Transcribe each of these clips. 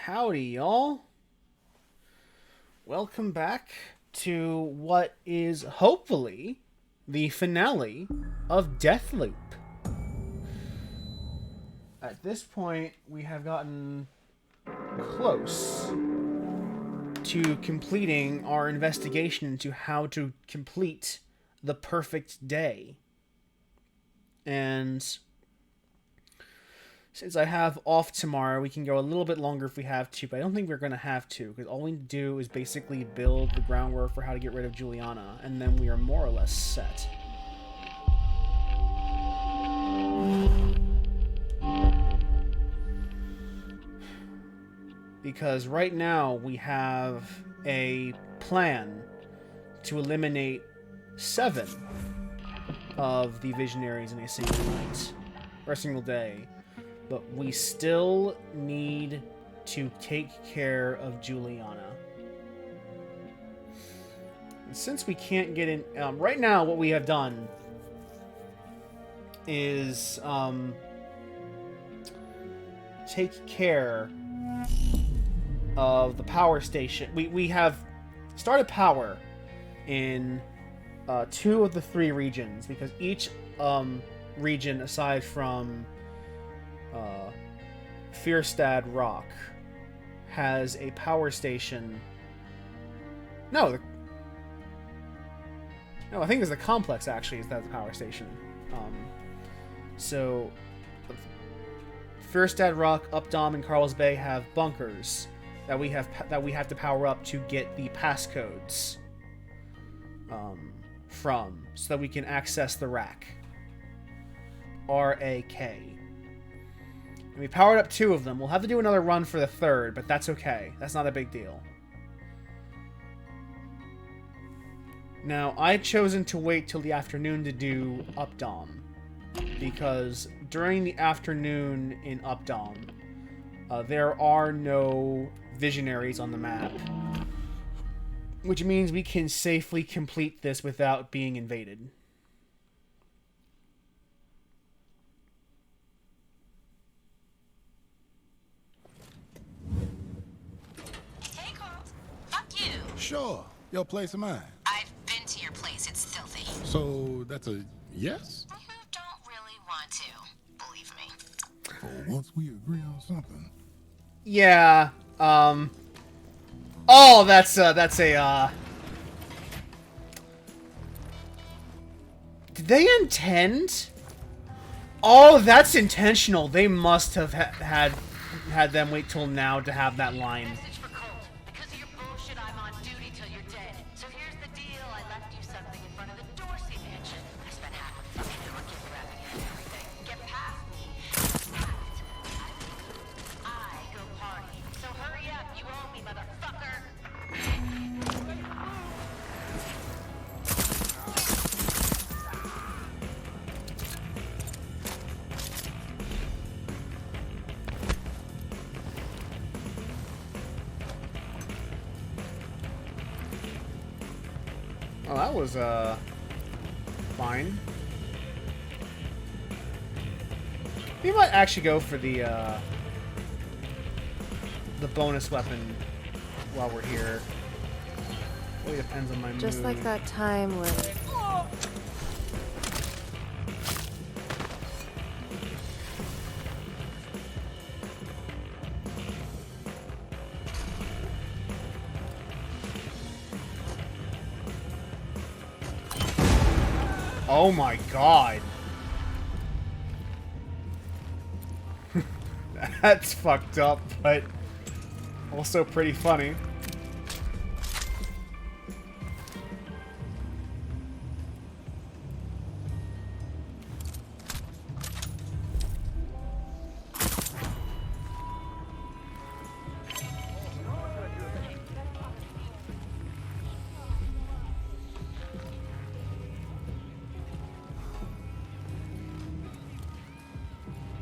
Howdy, y'all. Welcome back to what is hopefully the finale of Deathloop. At this point, we have gotten close to completing our investigation into how to complete the perfect day. And since I have off tomorrow, we can go a little bit longer if we have to, but I don't think we're going to have to, because all we need to do is basically build the groundwork for how to get rid of Juliana, and then we are more or less set. Because right now we have a plan to eliminate 7 of the visionaries in a single night, or a single day. But we still need to take care of Juliana. And since we can't get in... right now, what we have done is take care of the power station. We have started power in 2 of the 3 regions, because each region, aside from Fierstad Rock, has a power station. No, I think it's the complex actually is that the power station. So Fierstad Rock, Updom, and Carl's Bay have bunkers that we have to power up to get the passcodes from, so that we can access the rack. RAK. And we powered up 2 of them. We'll have to do another run for the 3rd, but that's okay. That's not a big deal. Now, I've chosen to wait till the afternoon to do Updom, because during the afternoon in Updom, there are no visionaries on the map, which means we can safely complete this without being invaded. Sure. Your place or mine? I've been to your place. It's filthy. So that's a yes? Don't really want to. Believe me. Well, once we agree on something. Yeah. Oh, that's a. Did they intend? Oh, that's intentional. They must have had them wait till now to have that line. Message for Colt. Because of your bullshit, I'm on duty till you're dead. So here's the deal. I left you something in front of the Dorsey mansion. I spent half a fucking hour gift wrapping it and everything. Get past me. I go party. So hurry up. You owe me, motherfucker. Oh, that was, fine. We might actually go for the bonus weapon while we're here. Really depends on my mood. Just like that time when... Oh my god. That's fucked up, but also pretty funny.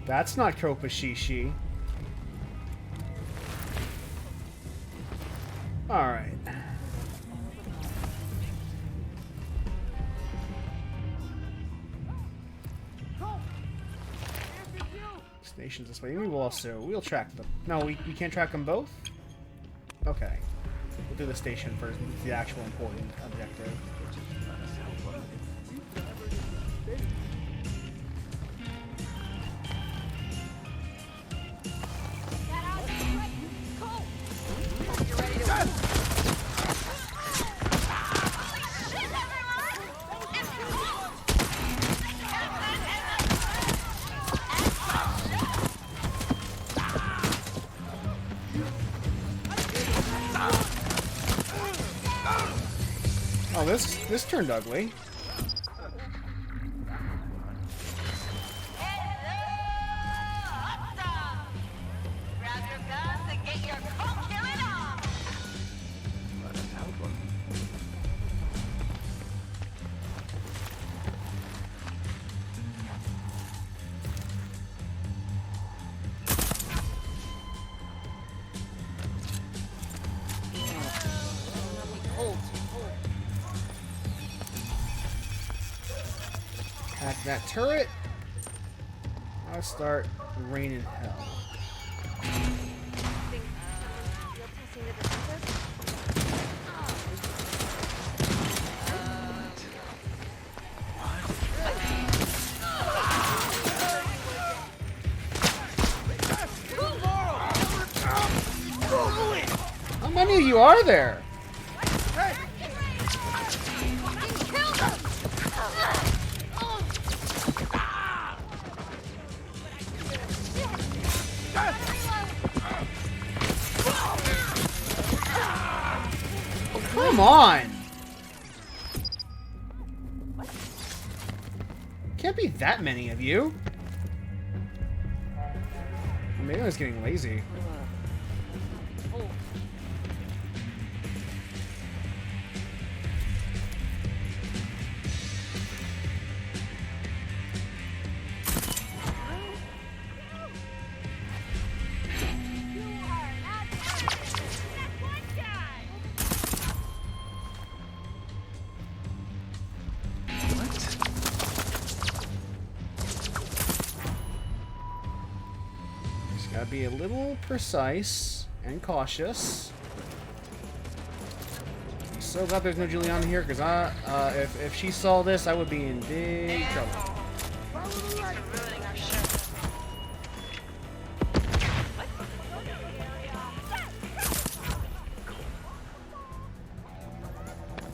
That's not Kopashishi. Alright. information's this way. We'll track them. No, we can't track them both? Okay. We'll do the station first. It's the actual important objective. Oh, this turned ugly. Grab your guns and get your coke killing on! Hack that turret. I'll start raining hell. How many of you are there? Come on! Can't be that many of you. Maybe I was getting lazy. Gotta be a little precise and cautious. I'm so glad there's no Juliana here, because if she saw this, I would be in big trouble.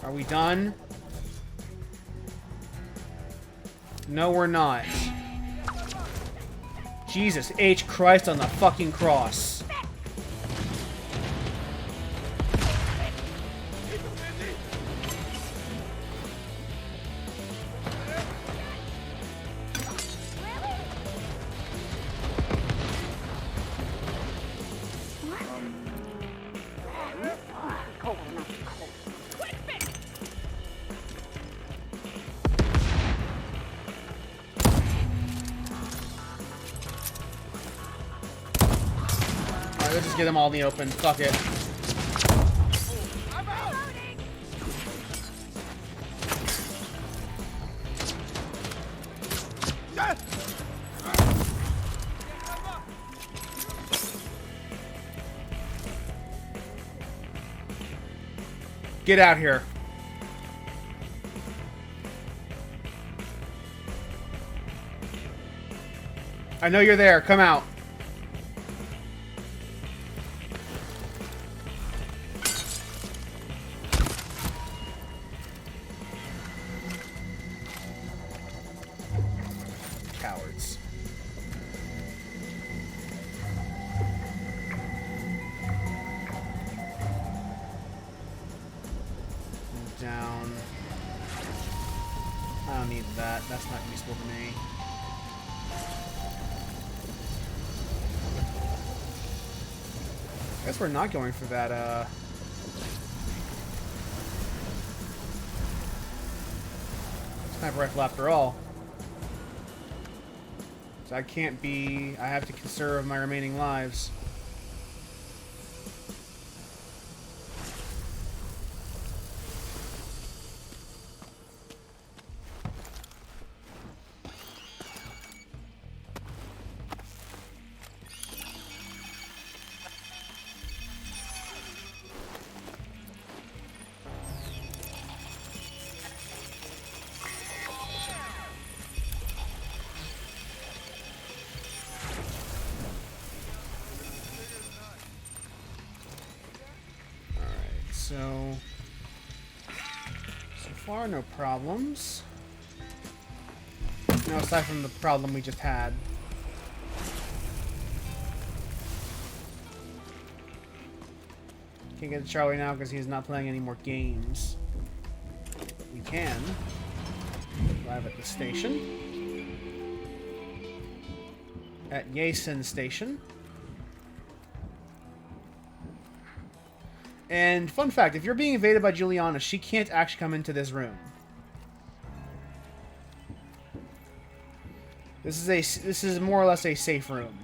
Are we done? No, we're not. Jesus H. Christ on the fucking cross. Let's just get them all in the open. Fuck it. Get out here. I know you're there. Come out. Cowards. Down. I don't need that. That's not useful to me. Guess we're not going for that, sniper rifle after all. So I can't be... I have to conserve my remaining lives. So far, no problems. No, aside from the problem we just had. Can't get to Charlie now because he's not playing any more games. But we can arrive at the station. At Yasen Station. And fun fact, if you're being invaded by Juliana, she can't actually come into this room. This is more or less a safe room.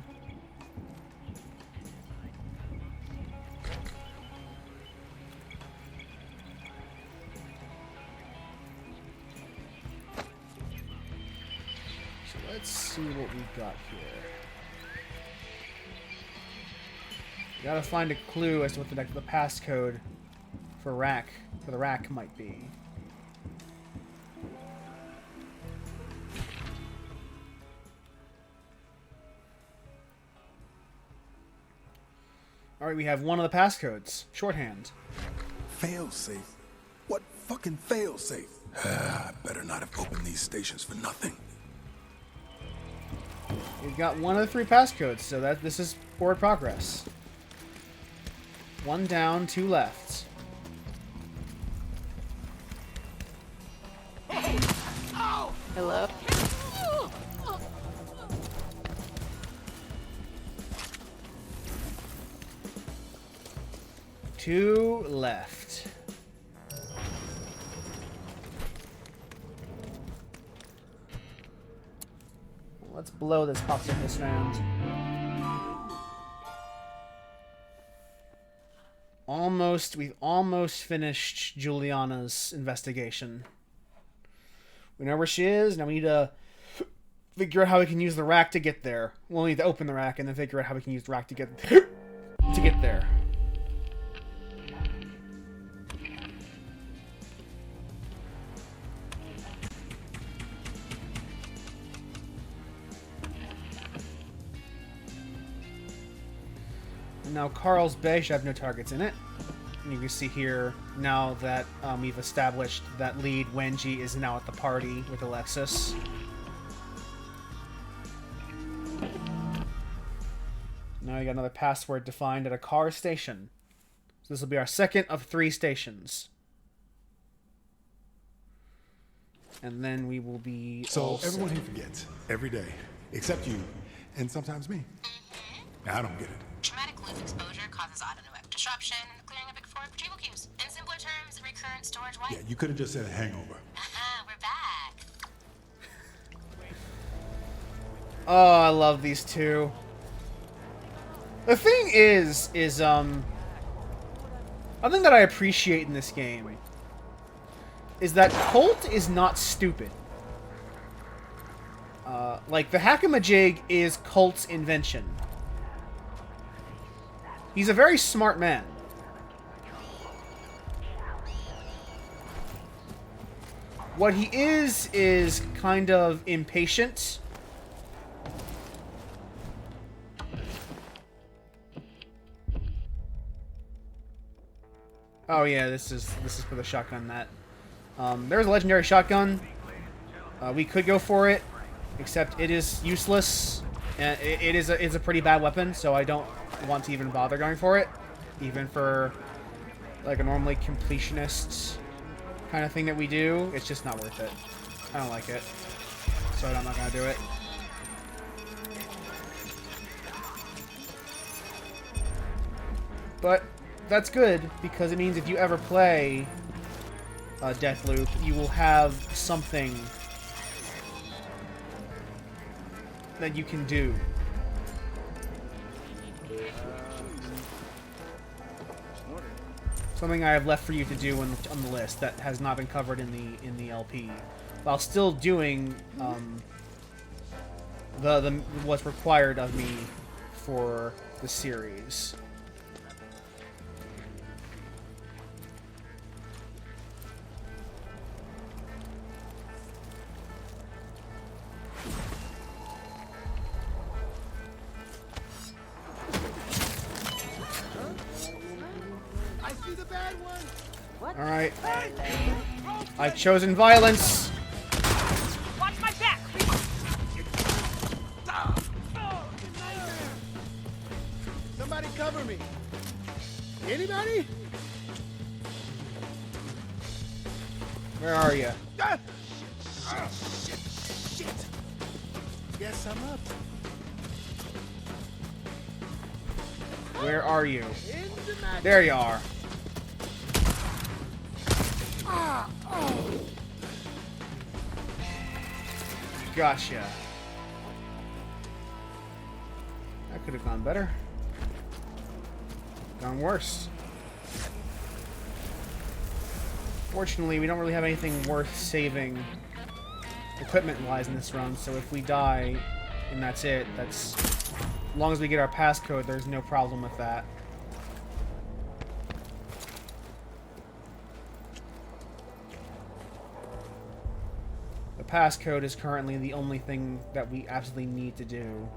So let's see what we got here. We gotta find a clue as to what the passcode for the rack might be. Alright, we have one of the passcodes. Shorthand. Failsafe? What fucking failsafe? I better not have opened these stations for nothing. We've got one of the 3 passcodes, so this is forward progress. 1 down, 2 left. Hello? 2 left. Let's blow this pops in this round. We've almost finished Juliana's investigation. We know where she is. Now we need to figure out how we can use the rack to get there. We'll need to open the rack and then figure out how we can use the rack to get there. Now Carl's Bay should have no targets in it. And you can see here now that we've established that lead Wengie is now at the party with Alexis. Now we got another password defined at a car station. So this will be our second of 3 stations. And then we will be So everyone here forgets every day, except you, and sometimes me. I don't get it. Traumatic loop exposure causes autonomic disruption and the clearing of big 4 retrieval queues. In simpler terms, recurrent storage wipe. Yeah, you could have just said a hangover. We're back. Oh, I love these 2. The thing is something that I appreciate in this game is that Colt is not stupid. Like, the hack-a-majig is Colt's invention. He's a very smart man. What he is kind of impatient. Oh yeah, this is for the shotgun that. There's a legendary shotgun. We could go for it, except it is useless. And it's a pretty bad weapon, so I don't want to even bother going for it, even for like a normally completionist kind of thing that we do. It's just not worth it. I don't like it, so I'm not gonna do it. But that's good because it means if you ever play Deathloop, you will have something that you can do. Something I have left for you to do on the list that has not been covered in the LP, while still doing the what's required of me for the series. Alright. I've chosen violence. Watch my back! Somebody cover me. Anybody? Where are you? Shit. Guess I'm up. Where are you? Into my There you are. Gotcha. That could have gone better. Gone worse. Fortunately, we don't really have anything worth saving equipment-wise in this run, so if we die and that's it, that's... As long as we get our passcode, there's no problem with that. The passcode is currently the only thing that we absolutely need to do.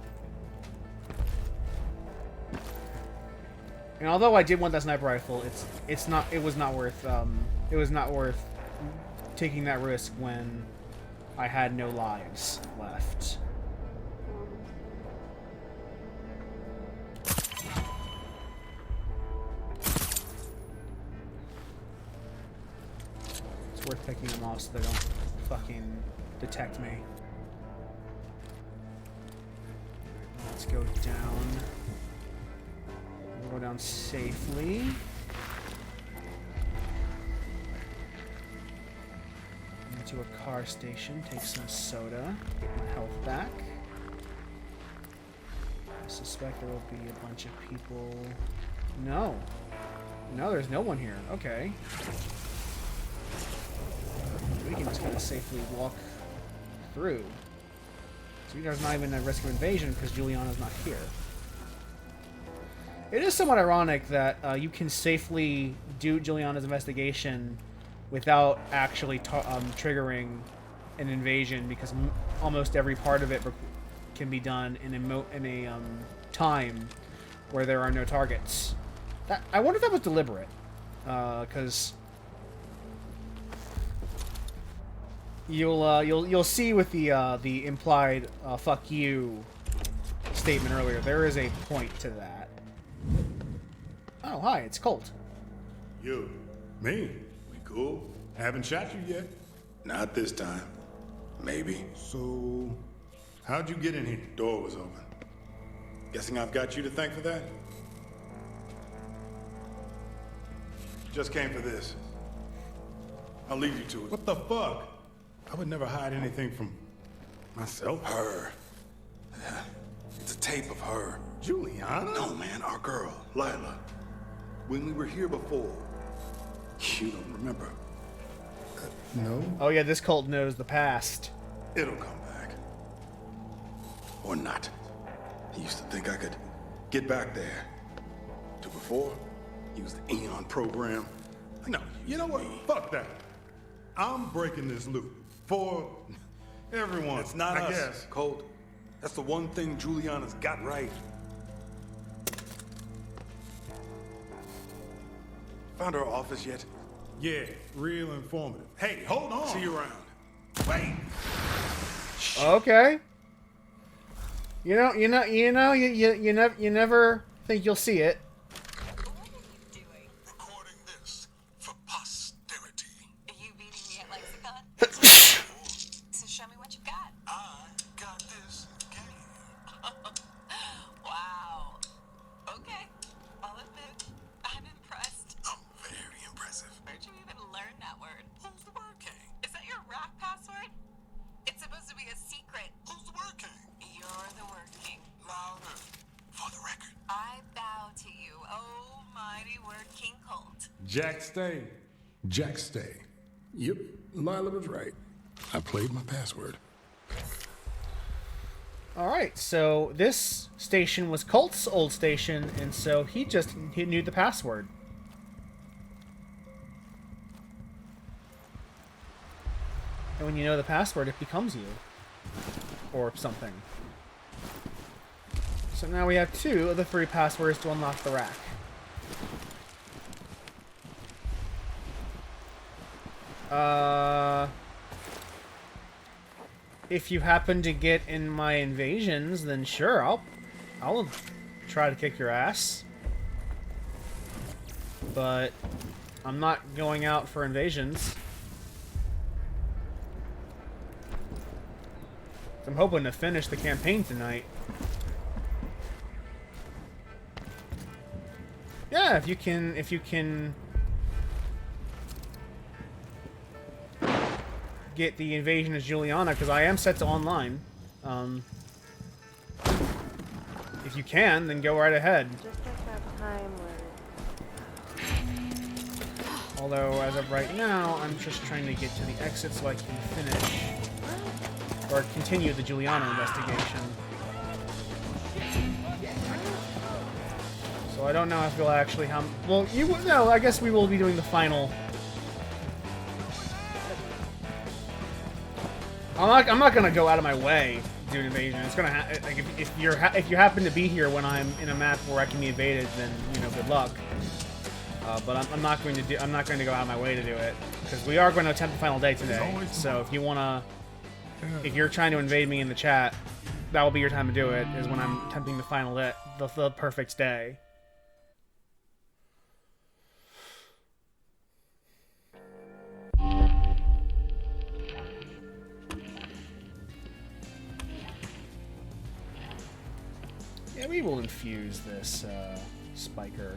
And although I did want that sniper rifle, it was not worth taking that risk when I had no lives left. It's worth picking them off so they don't fucking detect me. Let's go down. We'll go down safely. Into a car station, take some soda, get my health back. I suspect there will be a bunch of people. No. No, there's no one here. Okay. We can just kind of safely walk through. So there's not even a risk of invasion because Juliana's not here. It is somewhat ironic that you can safely do Juliana's investigation without actually triggering an invasion, because almost every part of it can be done in a time where there are no targets. I wonder if that was deliberate, because you'll see with the implied "fuck you" statement earlier, there is a point to that. Oh, hi, it's Colt. You. Me? We cool? Haven't shot you yet. Not this time. Maybe. So, how'd you get in here? Door was open. Guessing I've got you to thank for that? Just came for this. I'll leave you to it. What the fuck? I would never hide anything from myself. Her. It's a tape of her. Juliana? No, man, our girl, Lila. When we were here before. You don't remember? No. Oh yeah, this cult knows the past. It'll come back. Or not. He used to think I could get back there. To before, use the Eon program. No, you know what? Fuck that. I'm breaking this loop. For everyone. It's not us, guess. Colt. That's the one thing Juliana's got right. Found her office yet? Yeah, real informative. Hey, hold on. See you around. Wait. Okay. You never think you'll see it. What are you doing? Recording this for posterity. Are you beating me at Lexicon? So show me what you got. I got this game. Wow. Okay. I'll admit, I'm impressed. I'm very impressive. Where'd you even learn that word? Who's the word king? Is that your rack password? It's supposed to be a secret. Who's the word king? You're the word king. Louder. For the record. I bow to you, oh mighty word king Colt. Jack stay. Jack stay. Yep, Lila was right. I played my password. Alright, so this station was Colt's old station, and so he knew the password. And when you know the password, it becomes you. Or something. So now we have 2 of the 3 passwords to unlock the rack. If you happen to get in my invasions, then sure, I'll try to kick your ass. But I'm not going out for invasions. I'm hoping to finish the campaign tonight. Yeah, if you can get the invasion of Juliana, because I am set to online. If you can, then go right ahead. Just at that time when... Although, as of right now, I'm just trying to get to the exit so I can finish or continue the Juliana investigation. So I don't know if we'll actually have... Well, no, I guess we will be doing the final... I'm not gonna go out of my way to do an invasion. It's gonna like if you happen to be here when I'm in a map where I can be invaded, then you know, good luck. But I'm not going to go out of my way to do it because we are going to attempt the final day today. So if if you're trying to invade me in the chat, that will be your time to do it. Is when I'm attempting the final day, the perfect day. Yeah, we will infuse this spiker.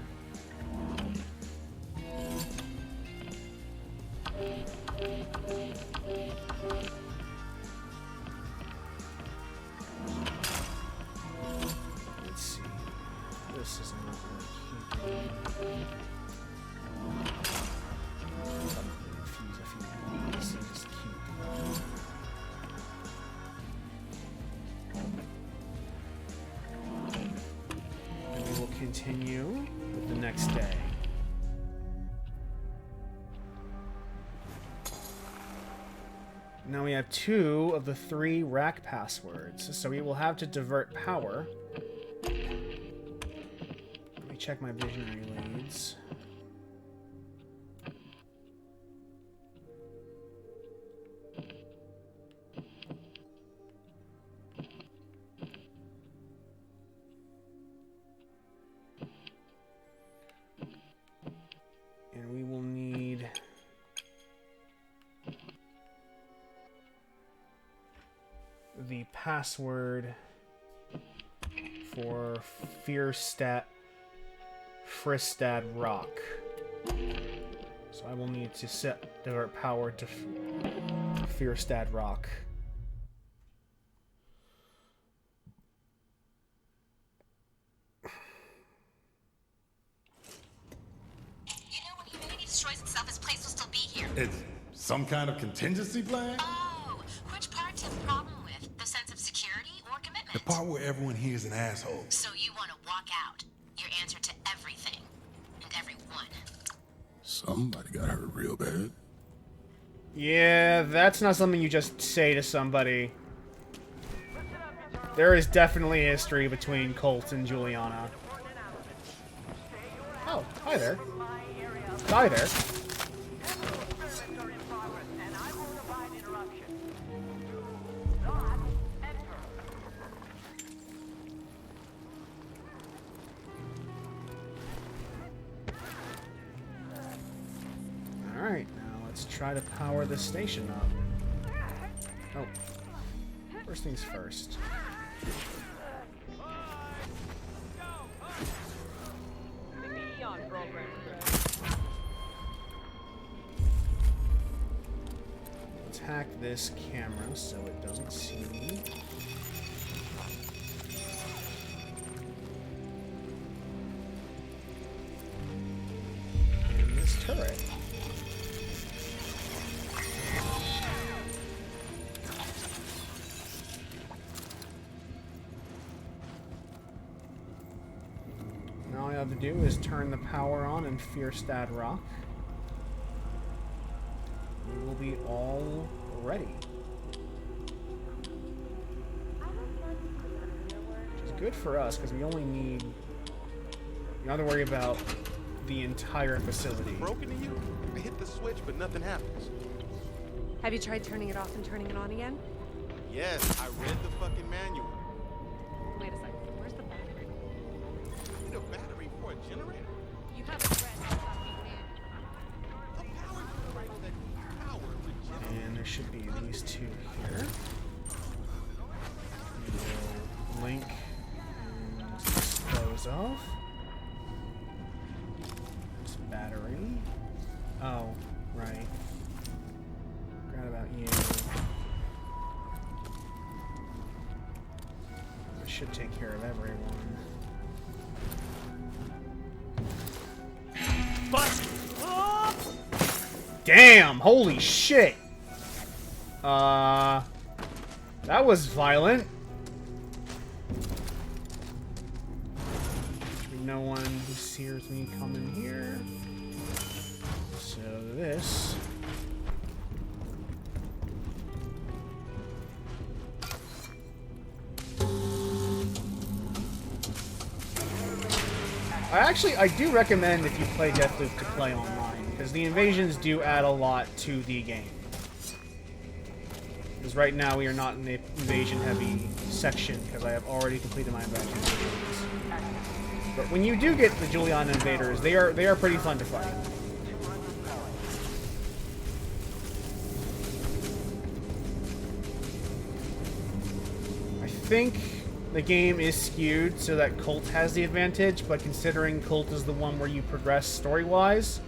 Let's see. This is not working. Infuse a few. This is just cute. And we will continue with the next day. Now we have 2 of the 3 rack passwords, so we will have to divert power. Let me check my visionary leads. And we will need... the password for Fristad Rock. So I will need to set divert power to Fristad Rock. You know, when humanity destroys itself, this place will still be here. It's some kind of contingency plan? Oh, which part do you have a problem with? The sense of security or commitment? The part where everyone here is an asshole. So you want to walk out. Your answer to everything. And everyone. Somebody got hurt real bad. Yeah, that's not something you just say to somebody. There is definitely history between Colt and Juliana. Oh, hi there. Hi there. Alright, now let's try to power this station up. Oh. First things first. Attack this camera so it doesn't see me. And this turret. Now all I have to do is turn the power on in Fristad Rock. We will be all ready. Which is good for us because we only need... You don't have to worry about the entire facility. Broken to you? I hit the switch, but nothing happens. Have you tried turning it off and turning it on again? Yes, I read the fucking manual. Wait a second. Where's the battery? You need a battery for a generator? You haven't read the fucking manual. A power generator that needs power to generate. And there should be these two here. We will link and dispose of. There's battery. Oh, right. Forgot about you. This should take care of everyone. Bust! Damn! Holy shit! That was violent. No one who sees me coming here. So this. I do recommend if you play Deathloop to play online, because the invasions do add a lot to the game. Because right now we are not in the invasion-heavy section, because I have already completed my invasions. But when you do get the Juliana invaders, they are pretty fun to fight. I think the game is skewed so that Cult has the advantage, but considering Cult is the one where you progress story-wise,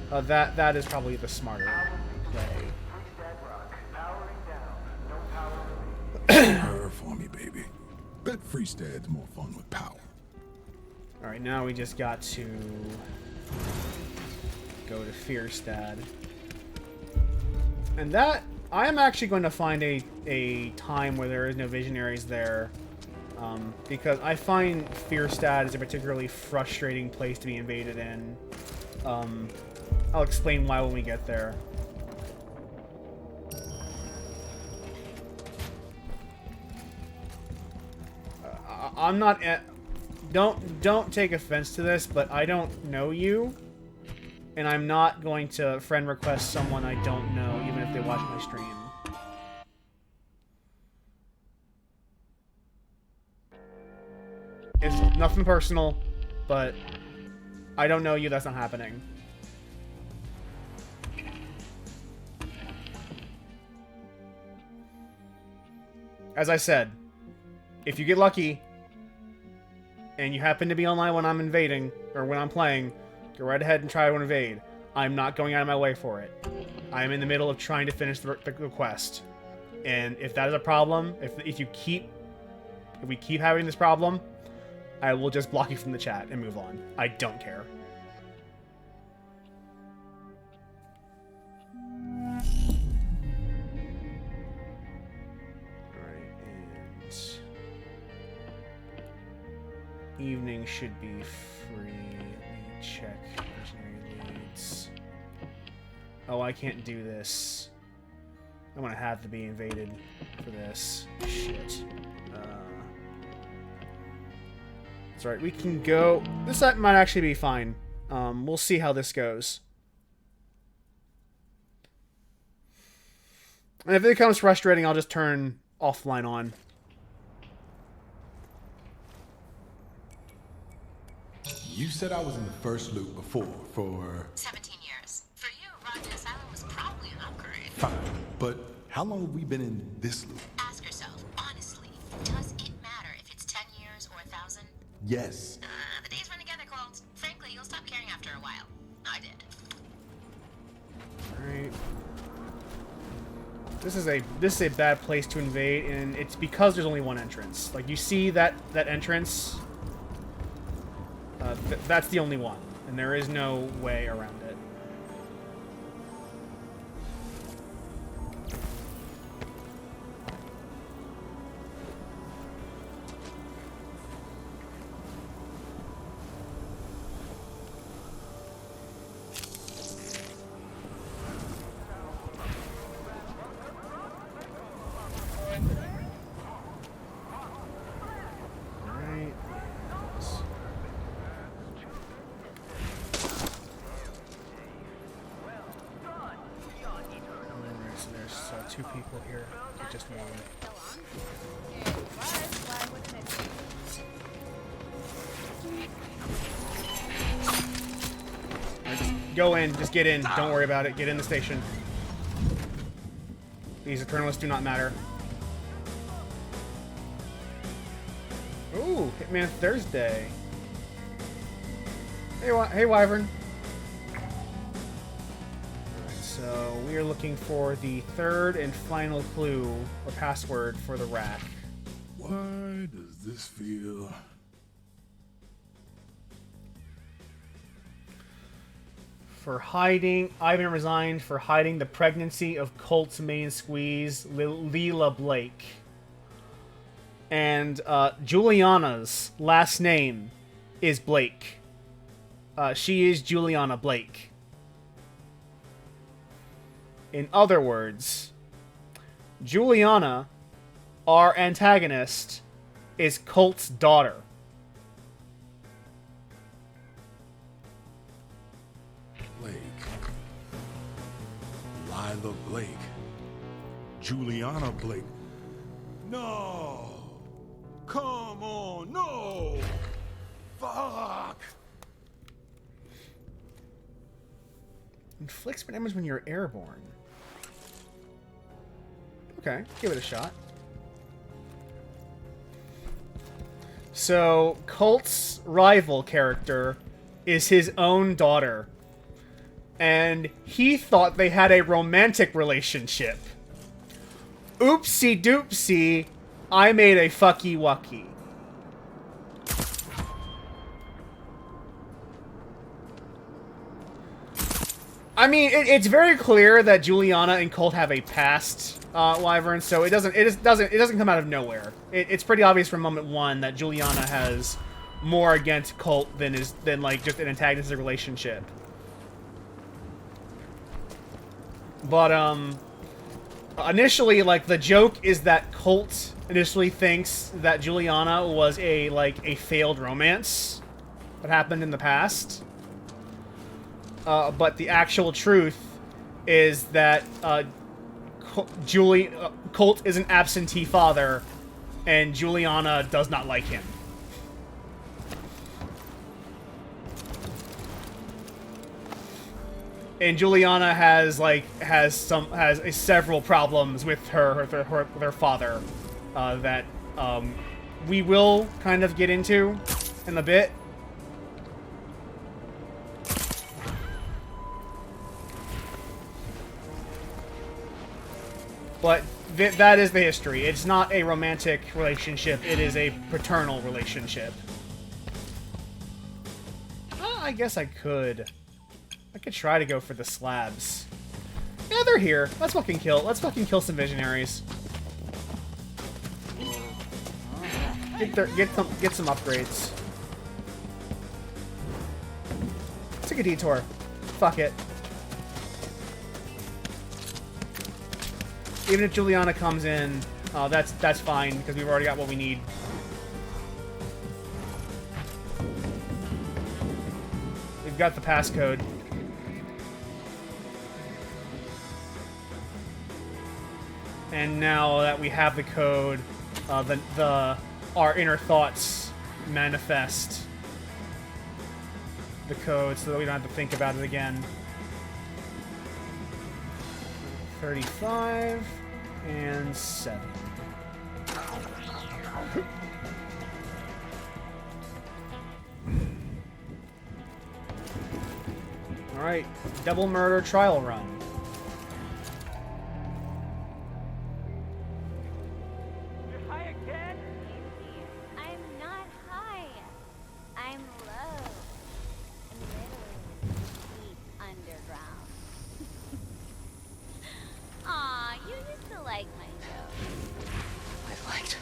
that is probably the smarter play. Her for me, baby. Bet Freestad's more fun with power. Alright, now we just got to go to Fierstad. And that, I am actually going to find a time where there is no visionaries there. Because I find Fierstad is a particularly frustrating place to be invaded in. I'll explain why when we get there. I'm not at... Don't take offense to this, but I don't know you. And I'm not going to friend request someone I don't know, even if they watch my stream. It's nothing personal, but I don't know you, that's not happening. As I said, if you get lucky, and you happen to be online when I'm invading, or when I'm playing, go right ahead and try to invade. I'm not going out of my way for it. I'm in the middle of trying to finish the quest. And if that is a problem, if we keep having this problem, I will just block you from the chat and move on. I don't care. Alright, and... evening should be free. Let me check visionary leads. Oh, I can't do this. I'm gonna have to be invaded for this. Shit. That's right, we can go... This might actually be fine. We'll see how this goes. And if it becomes frustrating, I'll just turn offline on. You said I was in the first loop before for... 17 years. For you, Roger Asylum was probably an upgrade. Fine, but how long have we been in this loop? Ask yourself, honestly, does it matter if it's 10 years or 1,000? Yes. The days run together, Colt. Frankly, you'll stop caring after a while. I did. Alright. This is a bad place to invade, and it's because there's only one entrance. Like, you see that entrance? That's the only one, and there is no way around it. Alright. two people here. Just one. Alright, just go in. Just get in. Don't worry about it. Get in the station. These Eternalists do not matter. Ooh, Hitman Thursday. Hey, Wyvern. Alright, so we are looking for the third and final clue or password for the rack. Why does this feel... For hiding, Ivan resigned for hiding the pregnancy of Colt's main squeeze, Leela Blake. And Juliana's last name is Blake. She is Juliana Blake. In other words, Juliana, our antagonist, is Colt's daughter. Blake. Lila Blake. Juliana Blake. No! Come on, no! Fuck! Inflicts damage when you're airborne. Okay, give it a shot. So, Colt's rival character is his own daughter. And he thought they had a romantic relationship. Oopsie doopsie, I made a fucky wucky. I mean, it's very clear that Juliana and Colt have a past, Wyvern. So it doesn't come out of nowhere. It's pretty obvious from moment one that Juliana has more against Colt than like just an antagonistic relationship. But initially, like, the joke is that Colt initially thinks that Juliana was a failed romance that happened in the past. But the actual truth is that Colt is an absentee father, and Juliana does not like him. And Juliana has several problems with her father that we will kind of get into in a bit. But that is the history. It's not a romantic relationship. It is a paternal relationship. I guess I could try to go for the slabs. Yeah, they're here. Let's fucking kill some visionaries. Get some upgrades. Take a detour. Fuck it. Even if Juliana comes in, that's fine because we've already got what we need. We've got the passcode. And now that we have the code, our inner thoughts manifest the code so that we don't have to think about it again. 35 and 7. All right, double murder trial run. I'm not high. I'm low. And literally deep underground. Aw, you used to like my jokes.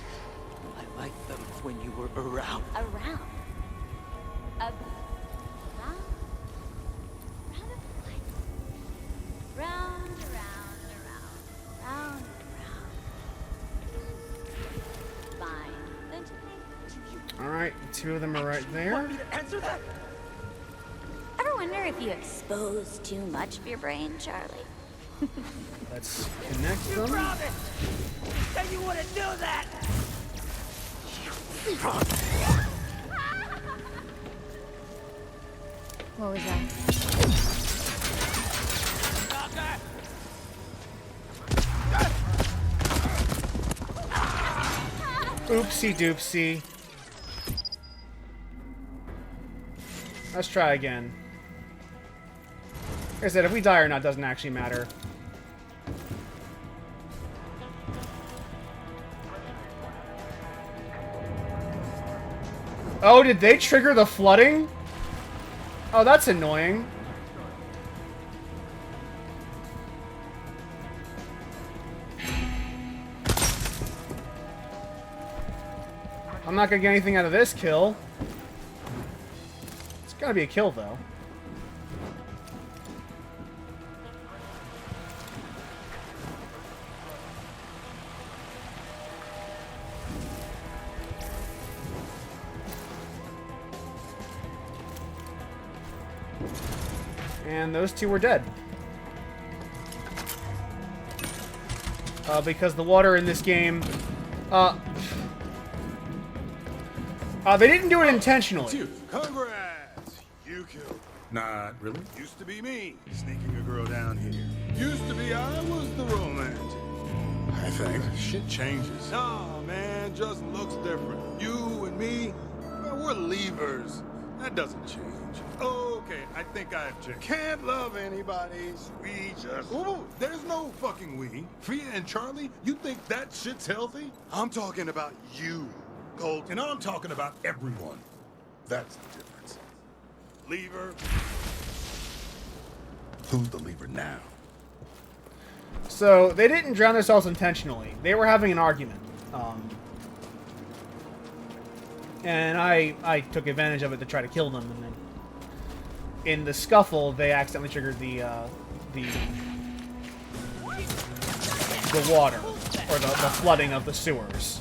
I liked them when you were around. Around? Around? Round of what? Round, around, around. Round, around. Fine. Don't you think? All right, two of them are right there. Want me to answer that? Ever wonder if you expose too much of your brain, Charlie? Let's connect them. Promise! You said you wouldn't do that! What was that? Oopsie doopsie. Let's try again. Like I said, if we die or not doesn't actually matter. Oh, did they trigger the flooding? Oh, that's annoying. I'm not gonna get anything out of this kill. It's gotta be a kill, though. And those two were dead. Because the water in this game... they didn't do it intentionally. Congrats! You killed. Not really. Used to be me, sneaking a girl down here. Used to be I was the romantic. I think shit changes. Nah, man, just looks different. You and me, well, we're leavers. That doesn't change. Okay, I think I've changed. Can't love anybody. We just... Ooh, there's no fucking we. Fia and Charlie, you think that shit's healthy? I'm talking about you, Colt. And I'm talking about everyone. That's the difference. Leaver. Who's the leaver now? So, they didn't drown themselves intentionally. They were having an argument. And I took advantage of it to try to kill them, and then in the scuffle, they accidentally triggered the water, or the flooding of the sewers.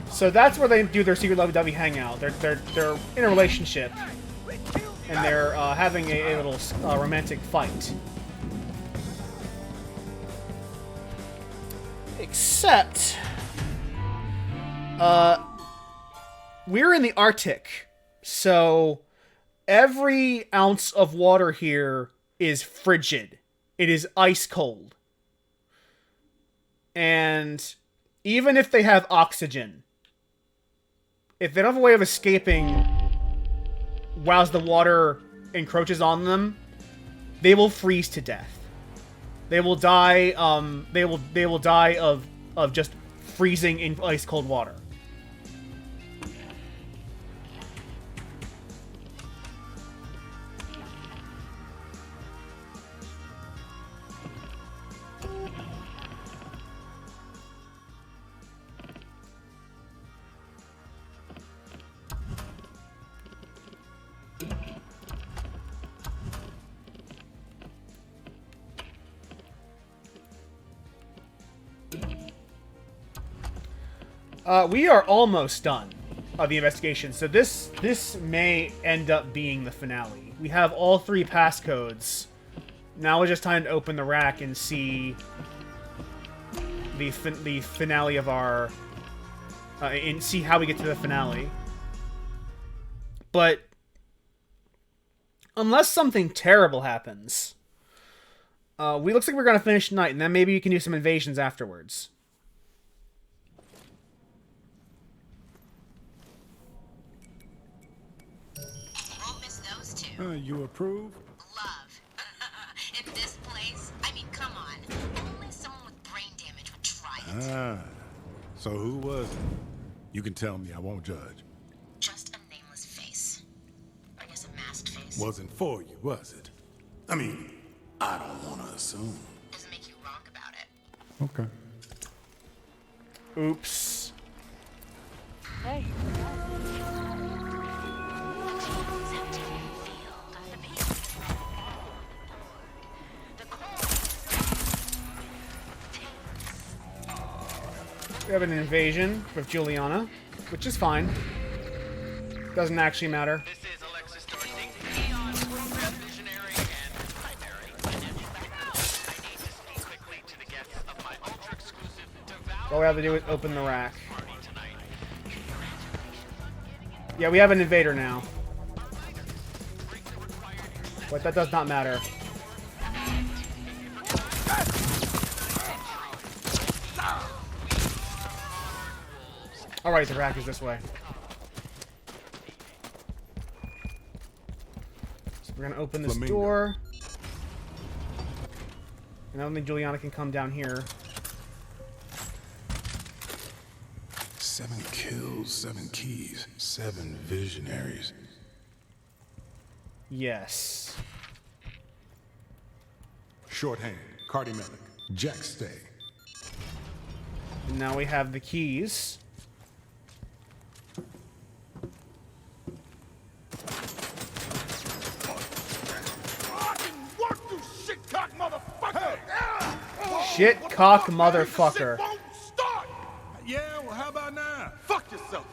So that's where they do their secret lovey-dovey hangout. They're in a relationship, and they're having a little romantic fight. Except, we're in the Arctic, so every ounce of water here is frigid. It is ice cold. And even if they have oxygen, if they don't have a way of escaping whilst the water encroaches on them, they will freeze to death. They will die. They will die of just freezing in ice cold water. We are almost done of the investigation, so this may end up being the finale. We have all 3 passcodes. Now it's just time to open the rack and see the finale of our... and see how we get to the finale. But unless something terrible happens, looks like we're going to finish tonight, and then maybe we can do some invasions afterwards. You approve? Love. In this place, I mean, come on. Only someone with brain damage would try it. Ah, so who was it? You can tell me, I won't judge. Just a nameless face. I guess a masked face. Wasn't for you, was it? I mean, I don't want to assume. Doesn't make you wrong about it. Okay. Oops. Hey. We have an invasion with Juliana, which is fine. Doesn't actually matter. This is Alexis Dorsey, Neon's program visionary and primary All we have to do is open the rack. Yeah, we have an invader now. But that does not matter. Alright, the rack is this way. So we're gonna open this door. And I don't think Juliana can come down here. 7 kills, 7 keys, 7 visionaries. Yes. Shorthand, Cardimelic, Jack Stay. And now we have the keys. Shit-cock motherfucker. Yeah, well, how about now? Fuck yourself.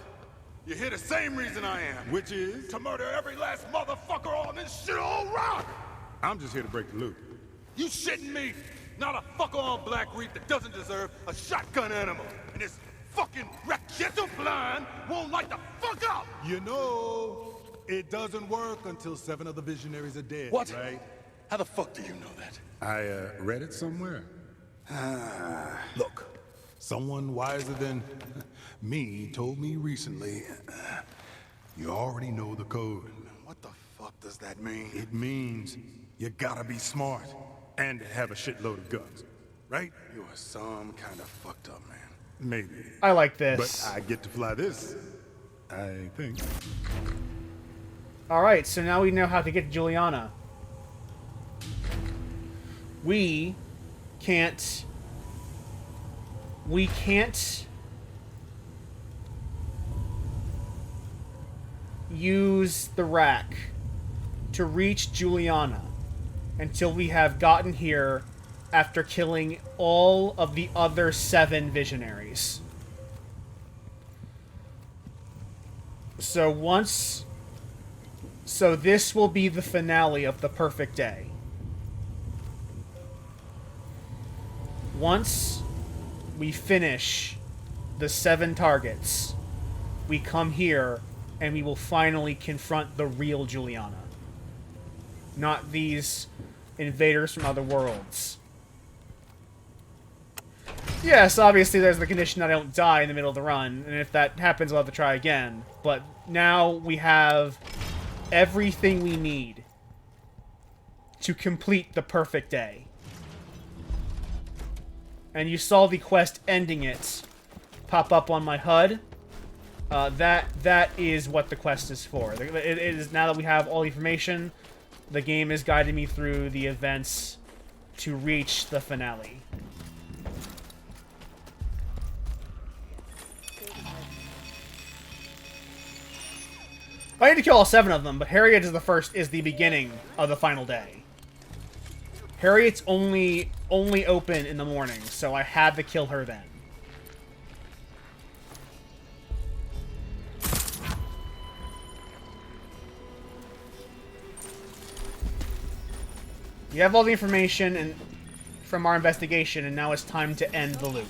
You're here the same reason I am. Which is? To murder every last motherfucker on this shit old rock. I'm just here to break the loop. You shitting me? Not a fucker on Black Reef that doesn't deserve a shotgun animal. And this fucking raqueta blind won't light the fuck up. You know, it doesn't work until 7 of the visionaries are dead. What? Right? How the fuck do you know that? I read it somewhere. Look, someone wiser than me told me recently, you already know the code. What the fuck does that mean? It means you gotta be smart and have a shitload of guns, right? You are some kind of fucked up man. Maybe. I like this. But I get to fly this, I think. Alright, so now we know how to get Juliana. We can't use the rack to reach Juliana until we have gotten here after killing all of the other 7 visionaries. So this will be the finale of the perfect day. Once we finish the 7 targets, we come here and we will finally confront the real Juliana. Not these invaders from other worlds. Yes, obviously there's the condition that I don't die in the middle of the run, and if that happens I'll have to try again. But now we have everything we need to complete the perfect day. And you saw the quest ending it pop up on my HUD. That is what the quest is for. It is, now that we have all the information, the game is guiding me through the events to reach the finale. I need to kill all 7 of them, but Harriet is the beginning of the final day. Harriet's only open in the morning, so I had to kill her then. You have all the information from our investigation, and now it's time to end the loop.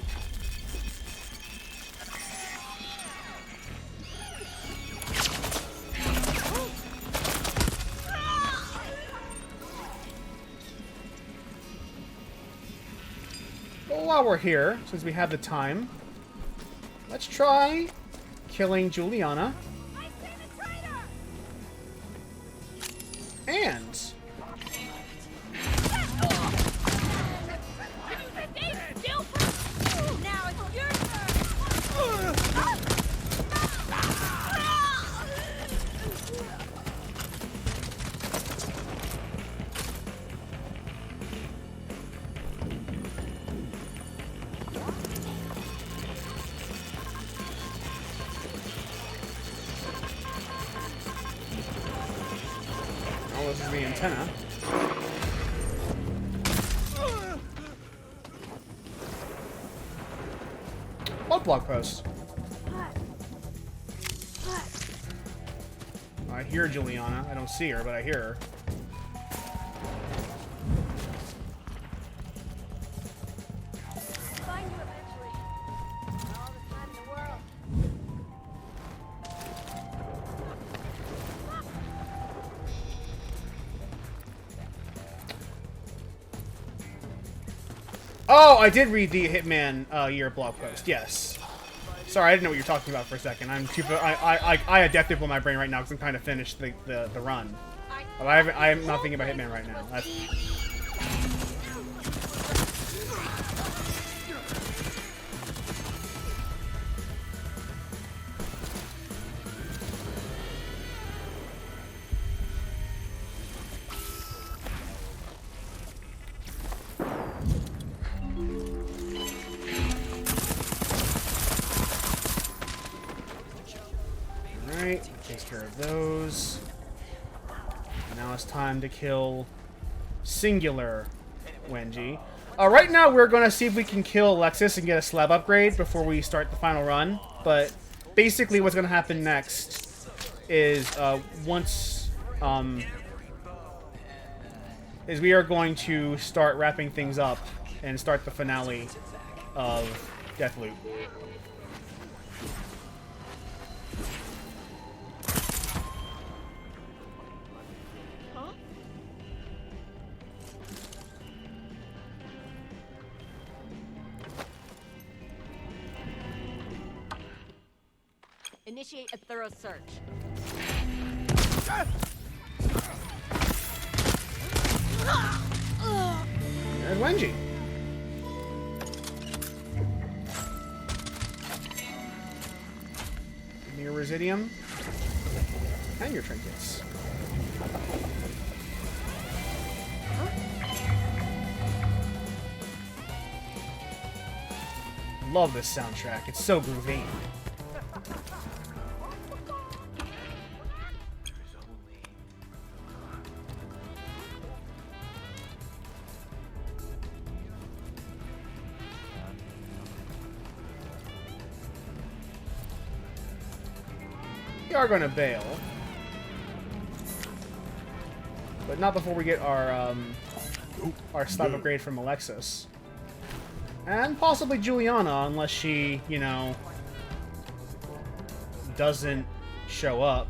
While we're here, since we have the time, let's try killing Juliana. And this is the antenna. What blog post? I hear Juliana. I don't see her, but I hear her. Find you eventually. Oh, I did read the Hitman year blog post. Yes. Sorry, I didn't know what you were talking about for a second. I'm too. I had Deathloop on my brain right now because I'm trying to finish the run. But I'm not thinking about Hitman right now. That's... Alright, takes care of those. Now it's time to kill singular Wengie. Right now we're going to see if we can kill Alexis and get a slab upgrade before we start the final run. But basically what's going to happen next is is we are going to start wrapping things up and start the finale of Deathloop. Initiate a thorough search. There's Wengie. Give me your Residium. And your trinkets. Love this soundtrack. It's so groovy. We are going to bail, but not before we get our slab upgrade from Alexis, and possibly Juliana, unless she, you know, doesn't show up.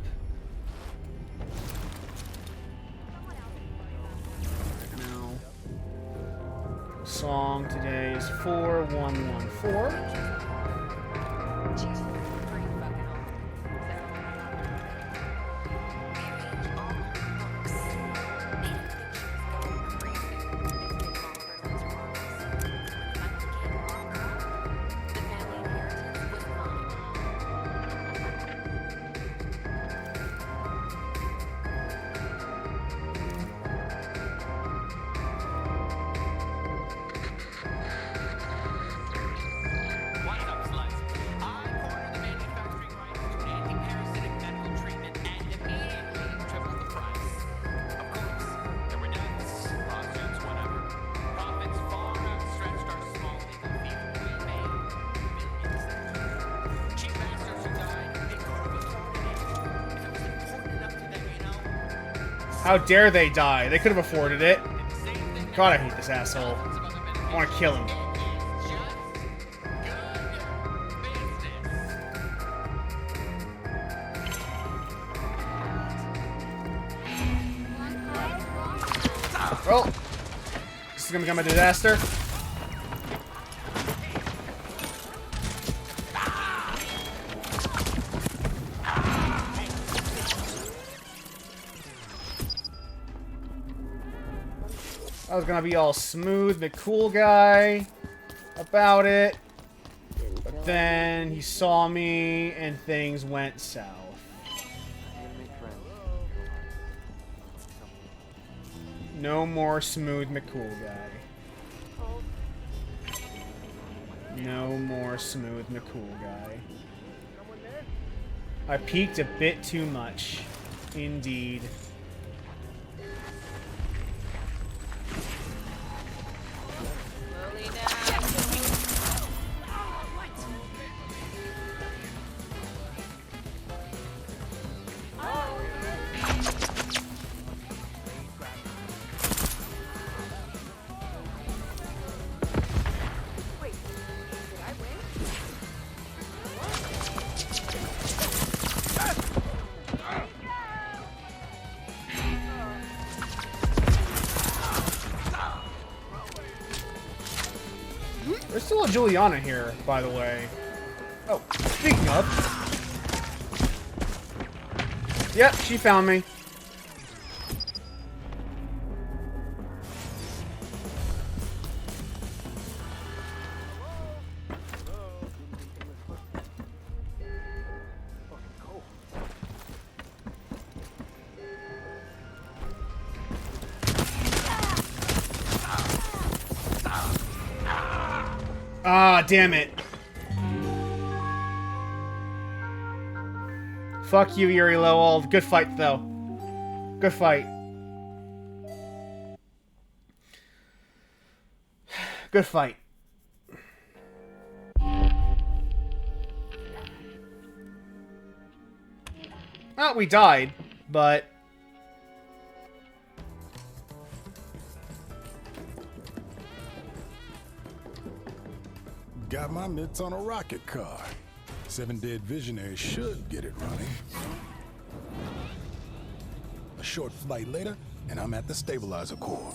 Now, song today is 4114. How dare they die? They could have afforded it. God, I hate this asshole. I want to kill him. Well, this is gonna become a disaster. I was gonna be all smooth, the cool guy about it, but then he saw me and things went south. No more smooth McCool guy. No more smooth McCool guy. I peeked a bit too much, indeed. There's still a Juliana here, by the way. Oh, speaking of. Yep, she found me. Ah, damn it. Fuck you, Yuri Lowell. Good fight, though. Good fight. Good fight. Oh, we died, but... Got my mitts on a rocket car. 7 dead visionaries should get it running. A short flight later, and I'm at the stabilizer core.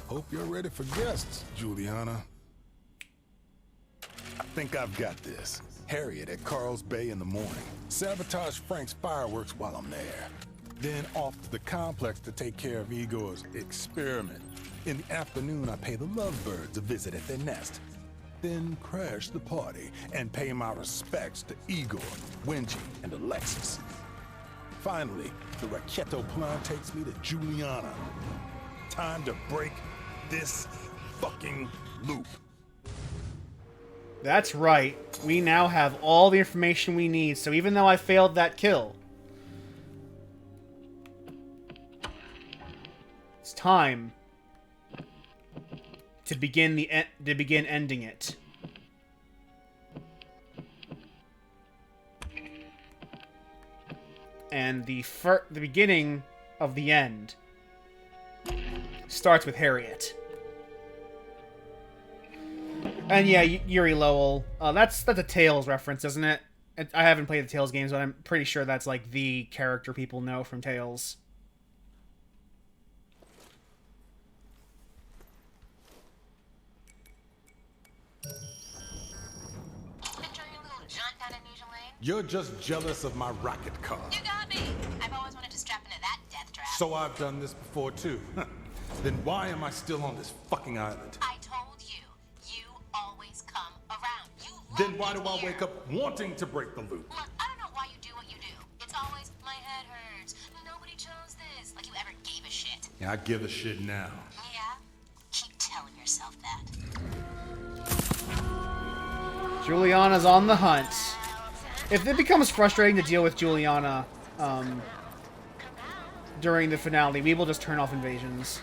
Hope you're ready for guests, Juliana. I think I've got this. Harriet at Carl's Bay in the morning. Sabotage Frank's fireworks while I'm there. Then off to the complex to take care of Igor's experiment. In the afternoon, I pay the lovebirds a visit at their nest. Then crash the party and pay my respects to Igor, Wengie, and Alexis. Finally, the Raqueto plan takes me to Juliana. Time to break this fucking loop. That's right. We now have all the information we need, so even though I failed that kill, it's time to begin ending it. And the beginning of the end starts with Harriet. And yeah, Yuri Lowell. That's a Tales reference, isn't it? I haven't played the Tales games, but I'm pretty sure that's like the character people know from Tales. You're just jealous of my rocket car. You got me. I've always wanted to strap into that death trap. So I've done this before too. Then why am I still on this fucking island? I told you, you always come around. You Then why do I wake up wanting to break the loop? Look, I don't know why you do what you do. It's always, my head hurts. Nobody chose this. Like you ever gave a shit. Yeah, I give a shit now. Yeah? Keep telling yourself that. Juliana's on the hunt. If it becomes frustrating to deal with Juliana during the finale, we will just turn off invasions.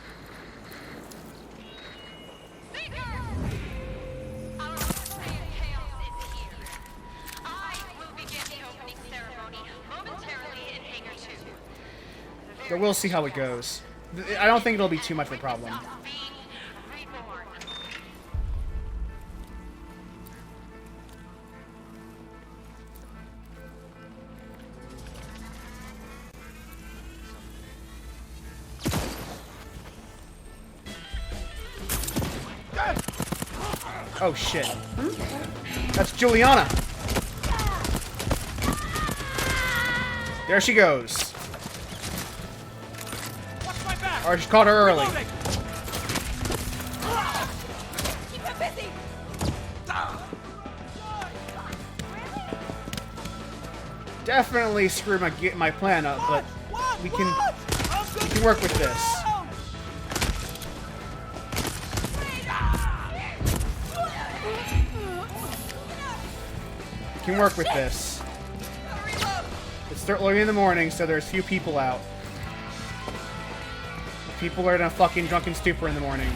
But we'll see how it goes. I don't think it'll be too much of a problem. Oh shit. That's Juliana. There she goes. Or I just caught her early. Keep him busy. Definitely screw my plan up, but we can work with this. We can work with this. It's start early in the morning, so there's few people out. People are in a fucking drunken stupor in the morning.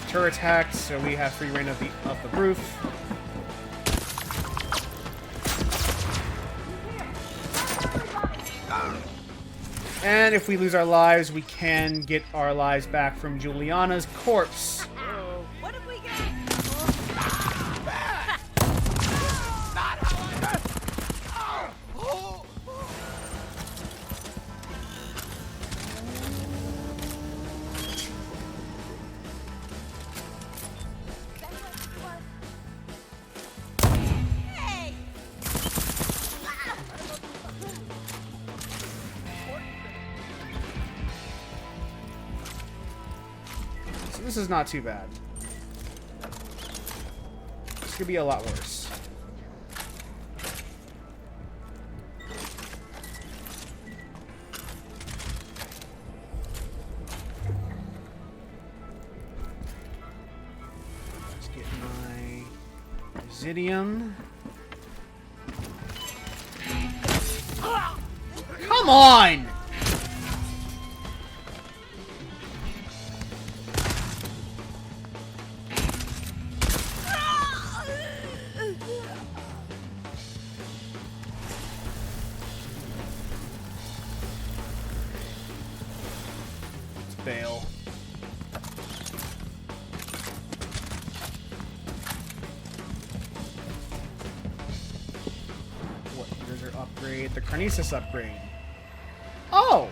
Turret's hacked, so we have free reign of the roof. And if we lose our lives, we can get our lives back from Juliana's corpse. What have we So this is not too bad. This could be a lot worse. Let's get my Residium. Come on! Fail. What? Here's our upgrade. The Carnices upgrade. Oh!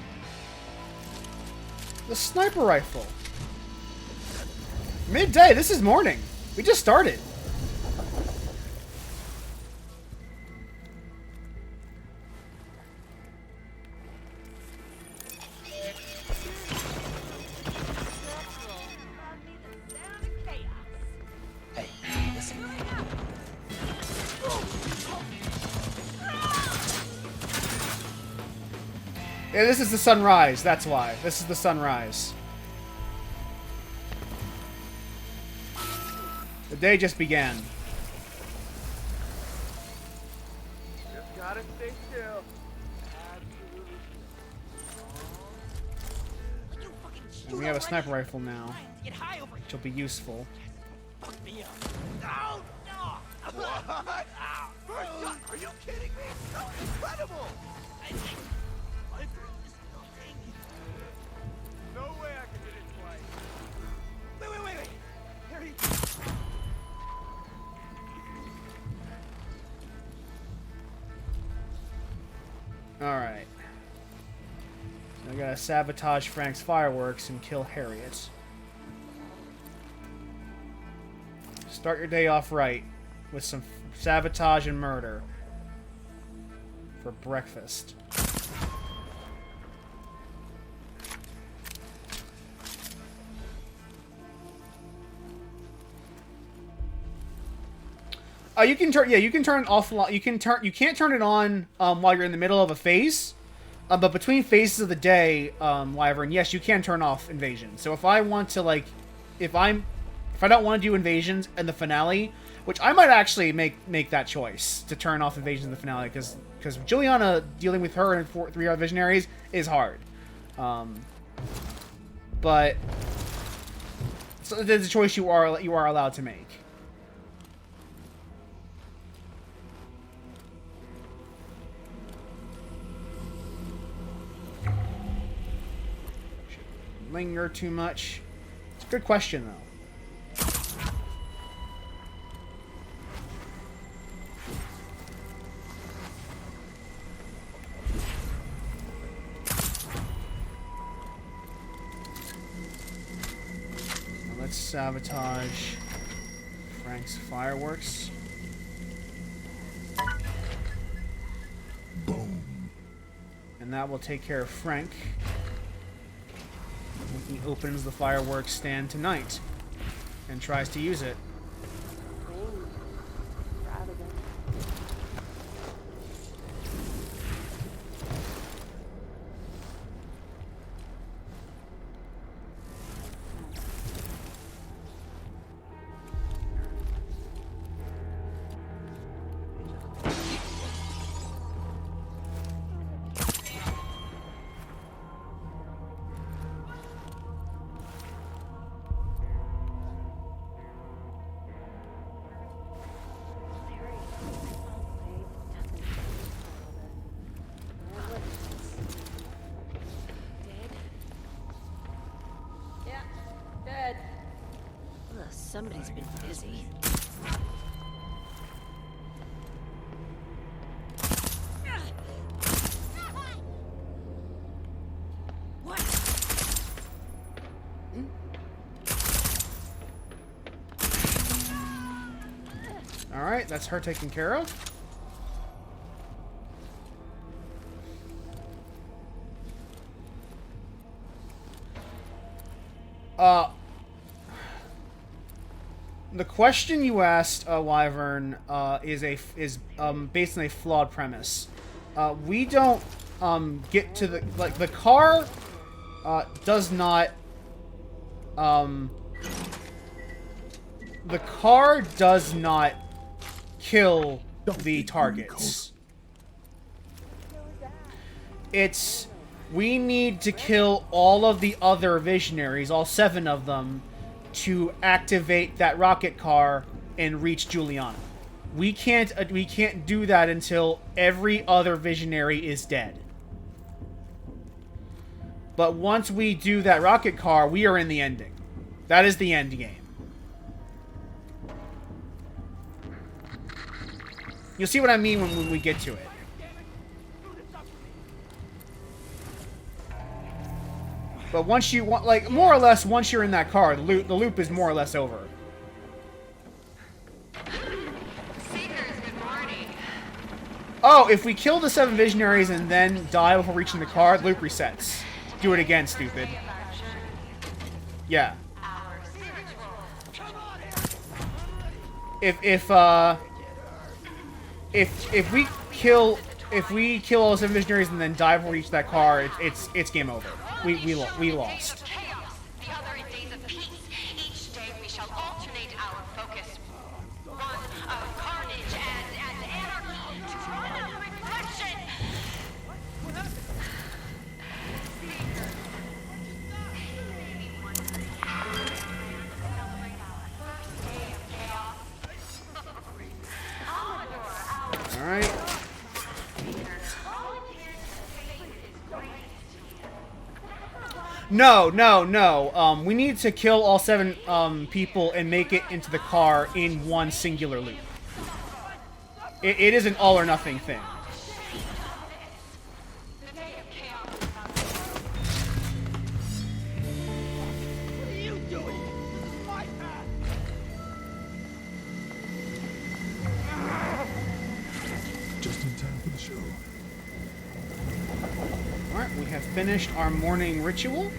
The sniper rifle. Midday. This is morning. We just started. Yeah, this is the sunrise. That's why. This is the sunrise. The day just began. Just gotta stay still. Absolutely. And we have a sniper rifle now, Get high over here. which will be useful. Fuck me up. No, no. What? First shot? Are you kidding me? So incredible! My girl is nothing. No way I can hit it twice. Wait. Harry. Alright. So I gotta sabotage Frank's fireworks and kill Harriet. Start your day off right with some sabotage and murder for breakfast. You can turn. Yeah, you can turn it off. You can't turn it on while you're in the middle of a phase. But between phases of the day, Wyvern, yes, you can turn off invasion. So if I want to, like, if I don't want to do invasions in the finale, which I might actually make that choice to turn off invasions in the finale, because Juliana dealing with her and 3 other visionaries is hard. But so there's a choice you are allowed to make. Linger too much? It's a good question, though. Now let's sabotage Frank's fireworks. Boom. And that will take care of Frank. He opens the fireworks stand tonight and tries to use it. Somebody's been busy. What? All right, that's her taken care of. The question you asked, Wyvern, is based on a flawed premise. We don't get to the car does not the car does not kill the targets. We need to kill all of the other visionaries, all 7 of them, to activate that rocket car and reach Juliana. We can't do that until every other visionary is dead. But once we do that rocket car, we are in the ending. That is the end game. You'll see what I mean when we get to it. But once you want, like, more or less, once you're in that car, the loop is more or less over. Oh, if we kill the 7 visionaries and then die before reaching the car, the loop resets. Do it again, stupid. Yeah. If we kill all 7 visionaries and then die before we reach that car, it's game over. We lost. The other in days of peace. Each day we shall alternate our focus. One of carnage and anarchy to another reflection. All right. No. We need to kill all 7 people and make it into the car in one singular loop. It is an all or nothing thing. What are you doing? This is my path. Just in time for the show. Alright, we have finished our morning ritual.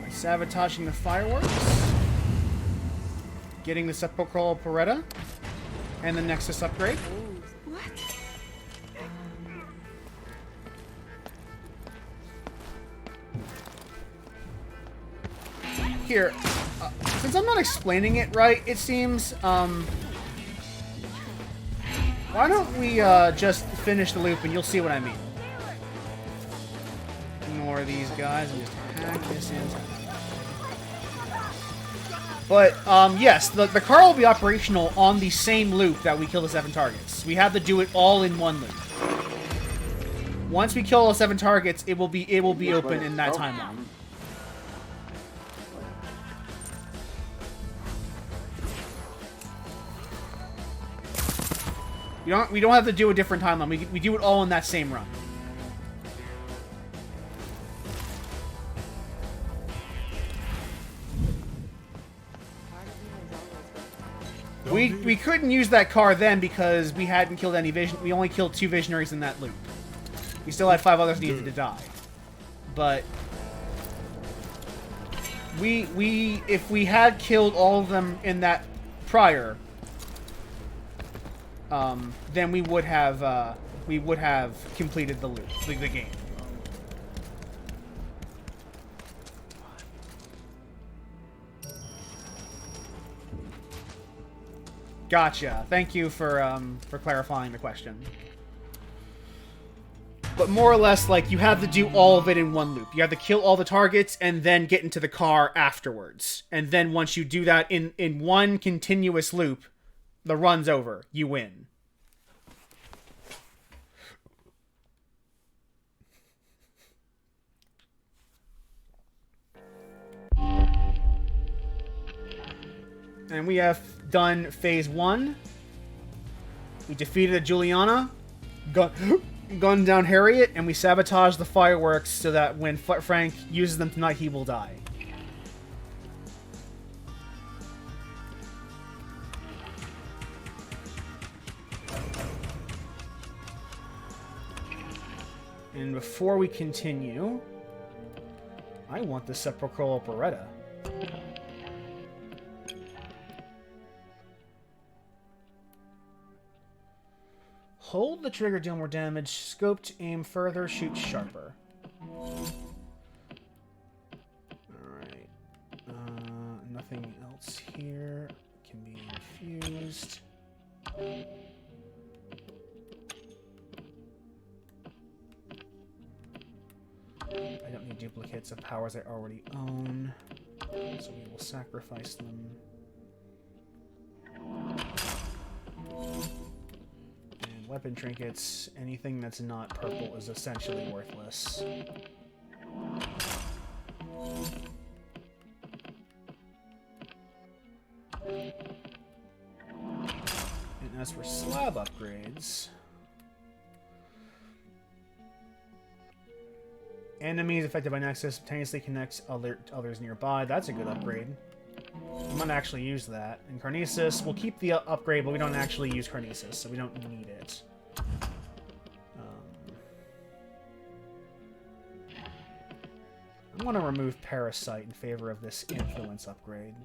By sabotaging the fireworks. Getting the sepulchral operetta. And the Nexus upgrade. Here, since I'm not explaining it right, it seems, why don't we, just finish the loop and you'll see what I mean. Ignore these guys and just hack this in. But, yes, the car will be operational on the same loop that we kill the 7 targets. We have to do it all in one loop. Once we kill all 7 targets, it will be open in that timeline. We don't have to do a different timeline. We do it all in that same run. We couldn't use that car then because we hadn't killed any vision. We only killed 2 visionaries in that loop. We still had 5 others needed to die. But if we had killed all of them in that prior, then we would have completed the loop, the game. Gotcha. Thank you for clarifying the question. But more or less, like, you have to do all of it in one loop. You have to kill all the targets and then get into the car afterwards. And then once you do that in one continuous loop, the run's over. You win. And we have done phase 1. We defeated Juliana, gunned down Harriet, and we sabotaged the fireworks so that when Frank uses them tonight, he will die. And before we continue, I want the sepulchral operetta. Hold the trigger, deal more damage. Scope to aim further, shoot sharper. Alright. Nothing else here. Can be infused. I don't need duplicates of powers I already own, so we will sacrifice them. And weapon trinkets, anything that's not purple is essentially worthless. And as for slab upgrades... Enemies affected by Nexus simultaneously connects others nearby. That's a good upgrade. We might actually use that. And Carnesis, we'll keep the upgrade, but we don't actually use Carnesis, so we don't need it. I want to remove Parasite in favor of this Influence upgrade.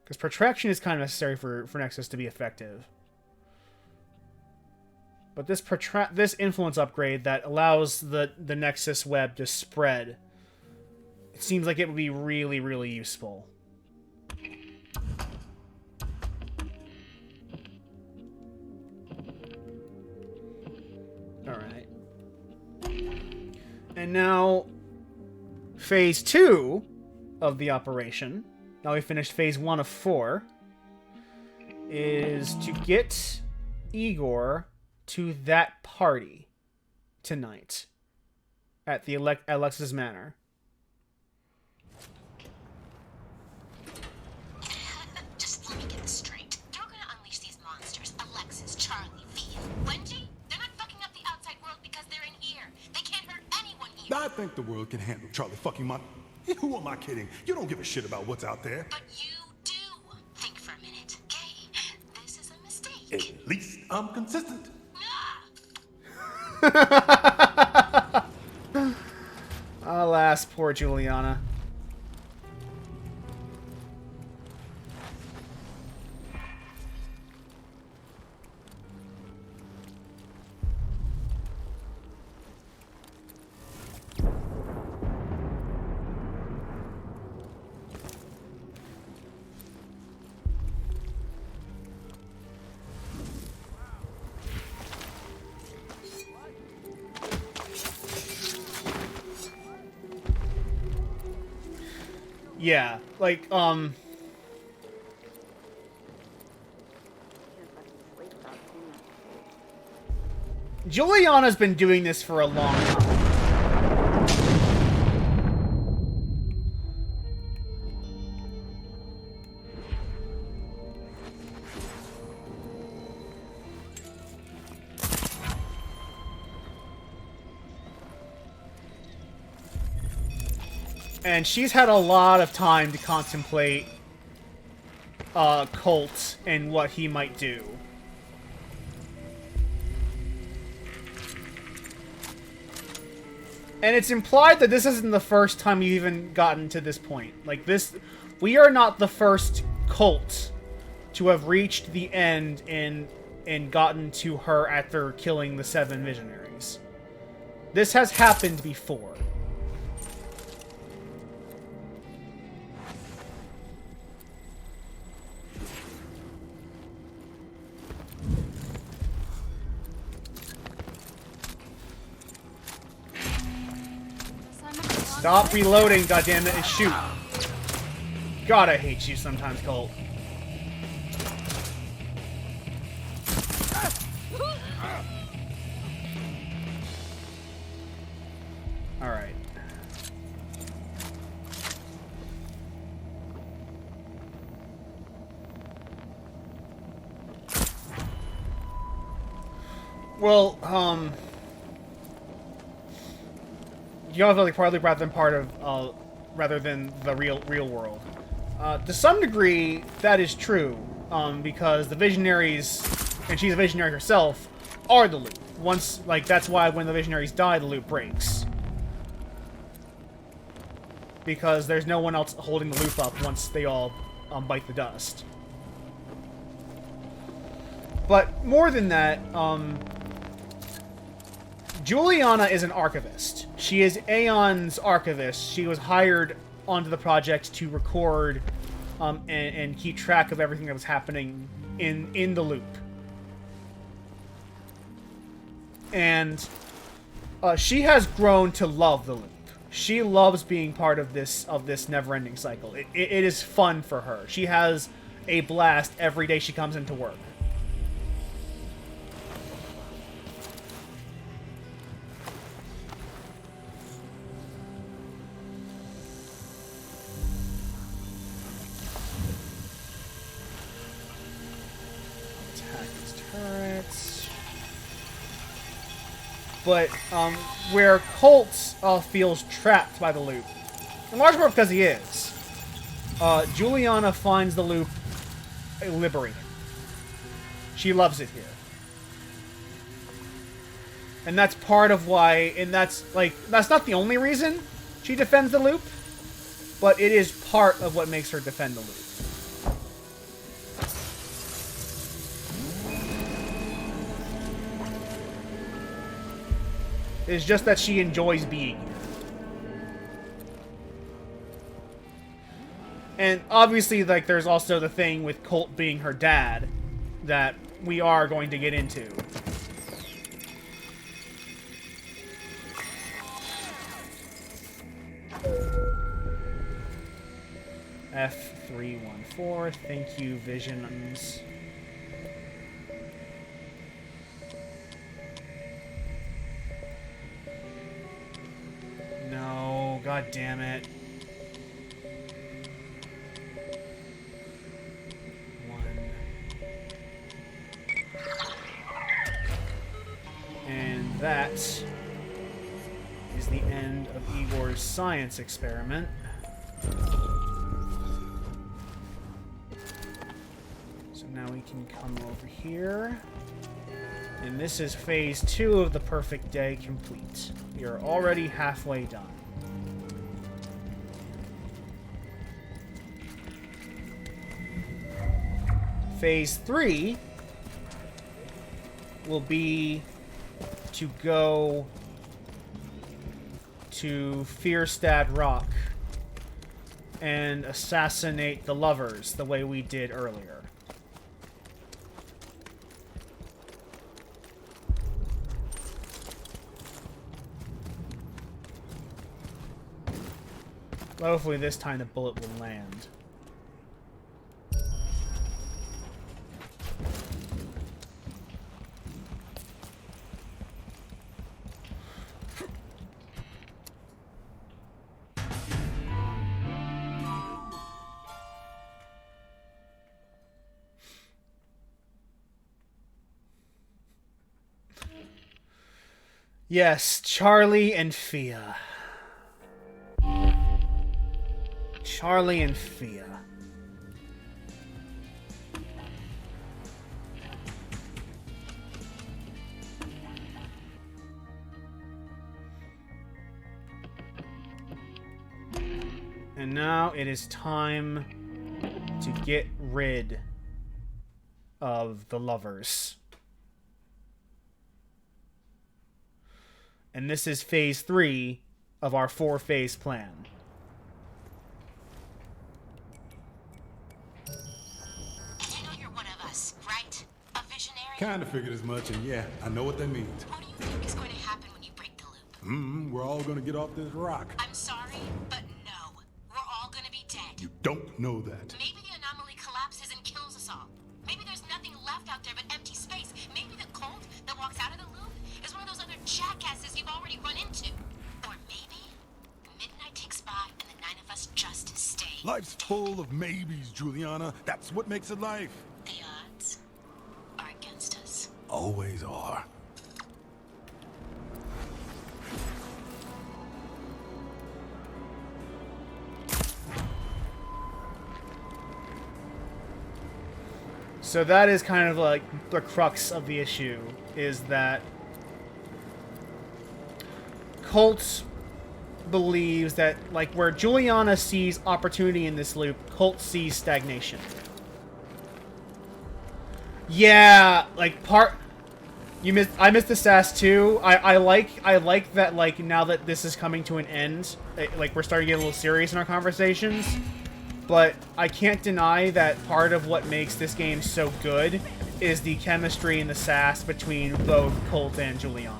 Because Protraction is kind of necessary for Nexus to be effective. But this influence upgrade that allows the Nexus web to spread, it seems like it would be really, really useful. Alright. And now, phase 2 of the operation, now we finished phase 1 of 4, is to get Igor to that party tonight at the Alexis Manor. Just let me get this straight. You're gonna unleash these monsters, Alexis, Charlie, Via, Wengie? They're not fucking up the outside world because they're in here. They can't hurt anyone here. I think the world can handle Charlie fucking my... Who am I kidding? You don't give a shit about what's out there. But you do. Think for a minute, okay? This is a mistake. At least I'm consistent. Alas, poor Juliana. Yeah, like, Juliana's been doing this for a long time. And she's had a lot of time to contemplate Colt and what he might do. And it's implied that this isn't the first time you've even gotten to this point. Like, this... We are not the first Colt to have reached the end and gotten to her after killing the 7 visionaries. This has happened before. Stop reloading, goddammit, and shoot. God, I hate you sometimes, Colt. Alright. Well, you have like partly rather than the real world. To some degree, that is true, because the visionaries, and she's a visionary herself, are the loop. Once, like, that's why when the visionaries die, the loop breaks. Because there's no one else holding the loop up once they all bite the dust. But more than that, Juliana is an archivist. She is Aeon's archivist. She was hired onto the project to record and keep track of everything that was happening in the loop. And she has grown to love the loop. She loves being part of this never-ending cycle. It is fun for her. She has a blast every day she comes into work. Attack these turrets. But where Colt feels trapped by the loop, in large part because he is, Juliana finds the loop liberating. She loves it here. And that's part of why, and that's not the only reason she defends the loop, but it is part of what makes her defend the loop. It's just that she enjoys being here. And obviously, like, there's also the thing with Colt being her dad that we are going to get into. F314, thank you, Visions. No, god damn it. And that is the end of Igor's science experiment. So now we can come over here. And this is phase 2 of the perfect day complete. We are already halfway done. Phase 3 will be to go to Fierstad Rock and assassinate the lovers the way we did earlier. But hopefully this time the bullet will land. Yes, Charlie and Fia. Charlie and Fia. And now it is time to get rid of the lovers. And this is phase 3 of our 4-phase plan. You know you're one of us, right? A visionary? Kinda figured as much, and yeah, I know what that means. What do you think is going to happen when you break the loop? We're all gonna get off this rock. I'm sorry, but no. We're all gonna be dead. You don't know that. Maybe the anomaly collapses and kills us all. Maybe there's nothing left out there but empty space. Maybe the cult that walks out of the loop is one of those other jackasses you've already run into. Or maybe midnight ticks by and the 9 of us just stay. Life's full of maybes, Juliana. That's what makes it life. The odds are against us. Always are. So that is kind of like the crux of the issue, is that Colt believes that, like, where Juliana sees opportunity in this loop, Colt sees stagnation. Yeah, like I missed the sass too. I like that, like, now that this is coming to an end, like, we're starting to get a little serious in our conversations. But I can't deny that part of what makes this game so good is the chemistry and the sass between both Colt and Juliana.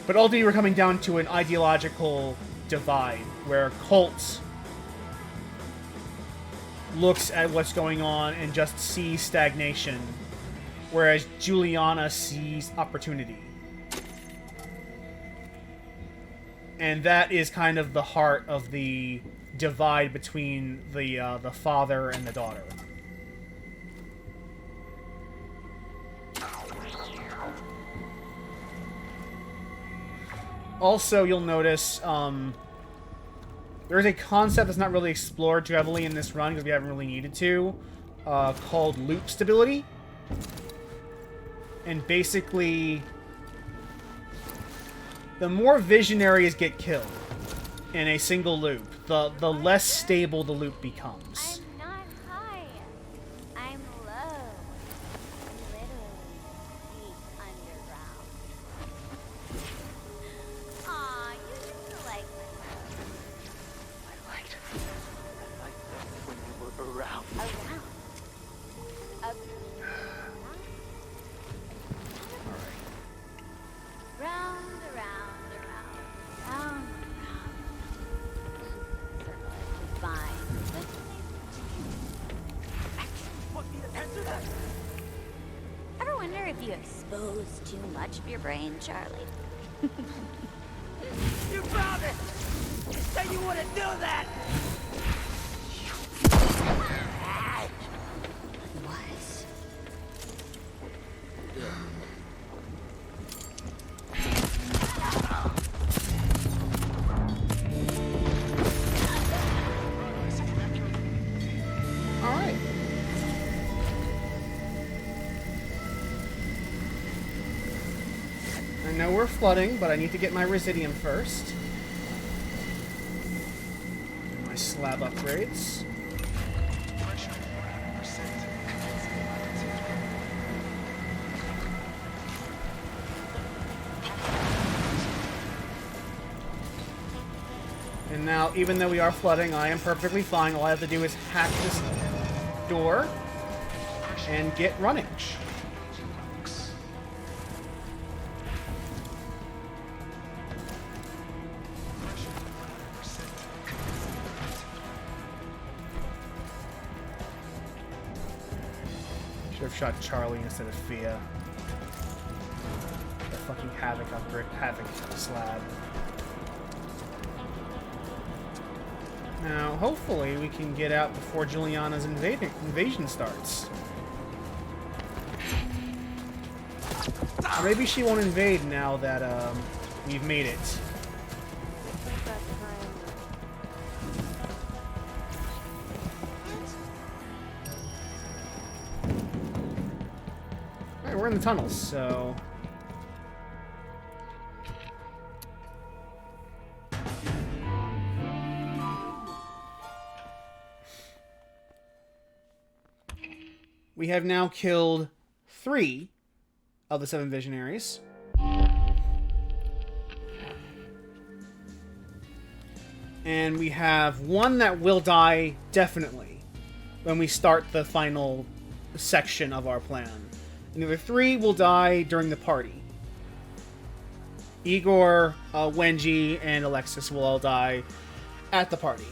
But ultimately, we're coming down to an ideological divide where Colt looks at what's going on and just sees stagnation, whereas Juliana sees opportunity. And that is kind of the heart of the divide between the father and the daughter. Also, you'll notice there's a concept that's not really explored too heavily in this run because we haven't really needed to, called loop stability. And basically, the more visionaries get killed in a single loop, the less stable the loop becomes. I'm not high. I'm low. Literally deep underground. Aw, you used to like my love. I liked them when you were around. Around. Round, around, around, round, around. Circle is fine. Good Want me to answer that? Ever wonder if you expose too much of your brain, Charlie? You found it! You said you wouldn't do that! What? Alright. I know we're flooding, but I need to get my Residium first. My slab upgrades. And now, even though we are flooding, I am perfectly fine. All I have to do is hack this door and get running. Should have shot Charlie instead of Fia. The fucking Havoc upgrade, Havoc slab. Now, hopefully, we can get out before Juliana's invasion starts. Or maybe she won't invade now that we've made it. Alright, we're in the tunnels, so... We have now killed 3 of the 7 visionaries. And we have 1 that will die definitely when we start the final section of our plan. And the other 3 will die during the party. Igor, Wengie, and Alexis will all die at the party.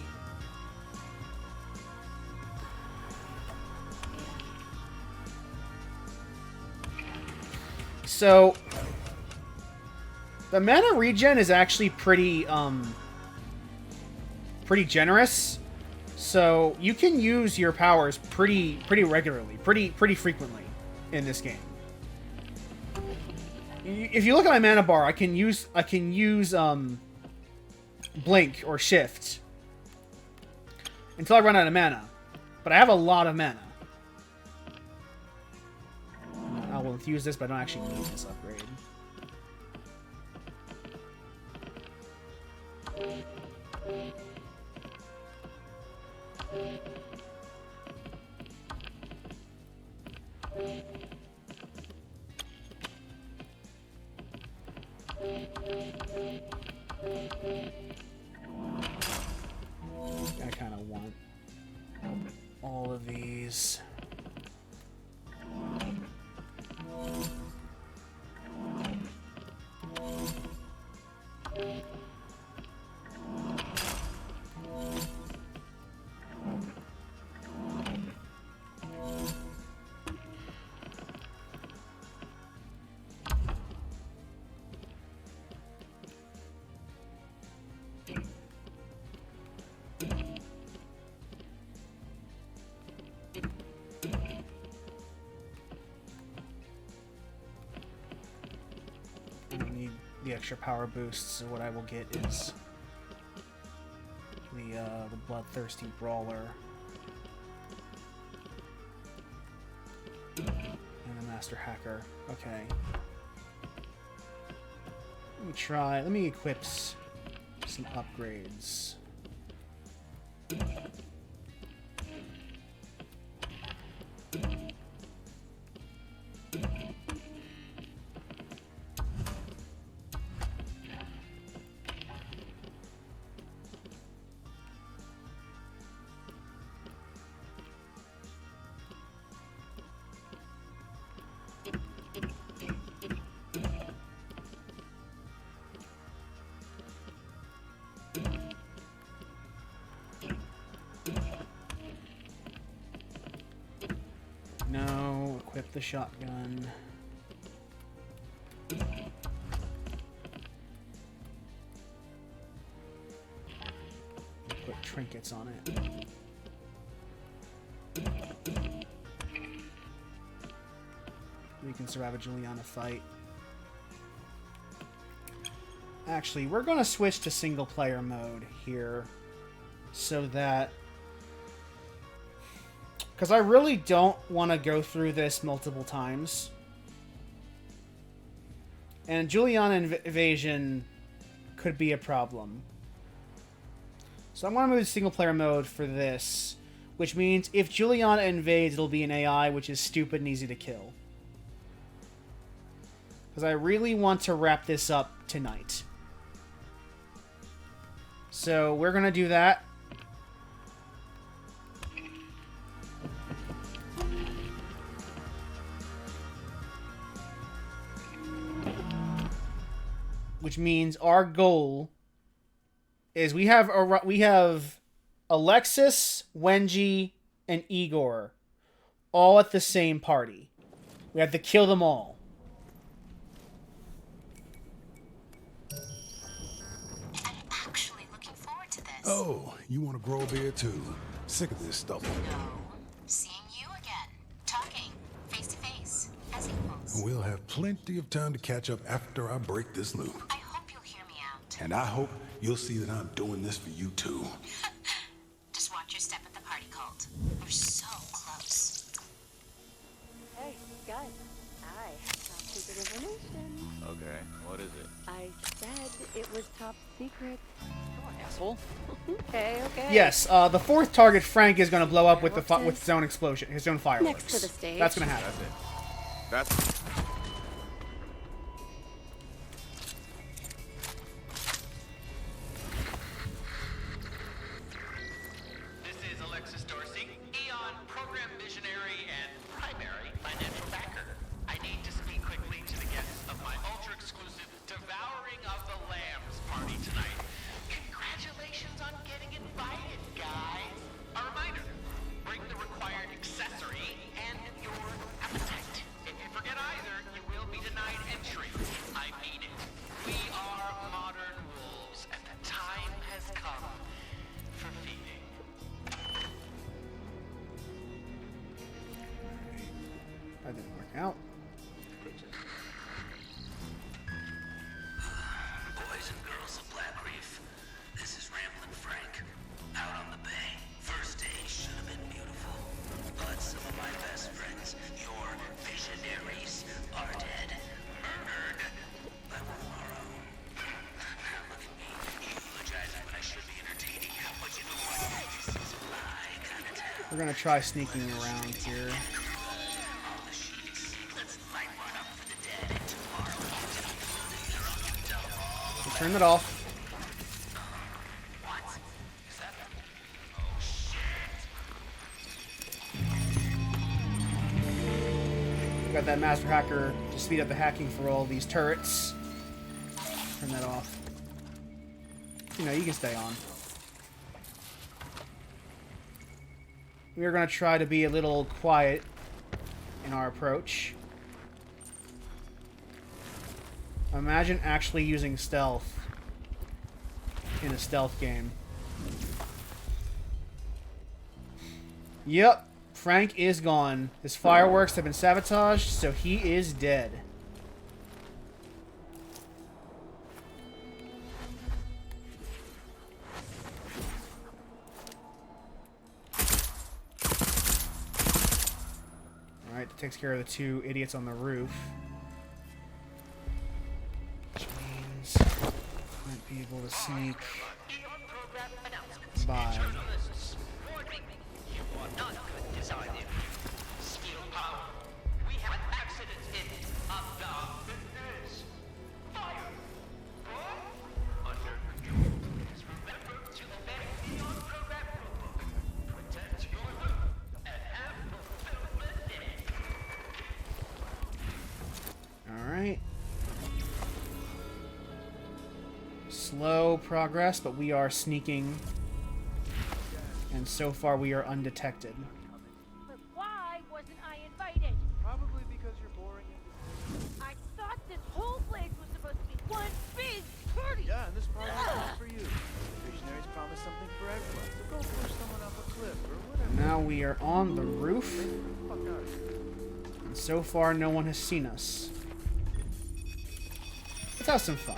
So, the mana regen is actually pretty generous. So, you can use your powers pretty regularly, pretty frequently in this game. If you look at my mana bar, I can use blink or shift until I run out of mana. But I have a lot of mana. I will infuse this, but I don't actually need this upgrade. I kind of want all of these. The extra power boosts, so what I will get is the bloodthirsty brawler and the master hacker. Okay. Let me equip some upgrades. No, equip the shotgun. Put trinkets on it. We can survive a Juliana fight. Actually, we're going to switch to single player mode here so that... because I really don't want to go through this multiple times. And Juliana evasion could be a problem. So I want to move to single player mode for this, which means if Juliana invades, it'll be an AI, which is stupid and easy to kill. Because I really want to wrap this up tonight. So we're going to do that. Which means our goal is we have Alexis, Wengie, and Igor all at the same party. We have to kill them all. I'm actually looking forward to this. Oh, you want to grow a beard too? Sick of this stuff. No. Seeing you again. Talking. Face to face. As equals. We'll have plenty of time to catch up after I break this loop. I hope you'll hear me out. And I hope you'll see that I'm doing this for you too. Just watch your step at the party cult. We're so close. Hey, guys. I have top secret information. Okay, what is it? I said it was top secret. Come on, asshole. Okay. Yes, the fourth target, Frank, is going to blow up with his own explosion, his own fireworks. Next to the stage. That's going to happen. That's it. That's... This is Alexis Dorsey, Eon Program Visionary and Primary Financial Backer. I need to speak quickly to the guests of my ultra-exclusive Devouring of the Lambs party tonight. Congratulations on getting invited, guys. A reminder, bring the required accessory and your appetite. If you forget either, you will be denied entry. I mean it. We are modern wolves, and the time has come for feeding. That didn't work out. Boys and girls of Black Reef, this is Ramblin' Frank. Out on the bay. First day should have been beautiful. But some of my best friends, your visionaries, are dead. Murdered by one of our own. Now look at me, eulogizing when I should be entertaining. But you know what? This is my kind of town. We're going to try sneaking around here. All the sheets. Let's light one up for the dead. And tomorrow, you'll be the rocket dog. Turn it off. Got that master hacker to speed up the hacking for all these turrets. Turn that off. You know, you can stay on. We are going to try to be a little quiet in our approach. Imagine actually using stealth in a stealth game. Yep. Frank is gone. His fireworks have been sabotaged, so he is dead. Alright, that takes care of the two idiots on the roof. Which means I might be able to sneak by. Alright. Slow progress, but we are sneaking. And so far we are undetected. But why wasn't I invited? Probably because you're boring and I thought this whole place was supposed to be one big party. yeah, and this party is not for you. Visionaries promise something for everyone, so go push someone off a cliff or whatever. Now we are on the roof. Fuck out of here. And so far no one has seen us. Let's have some fun.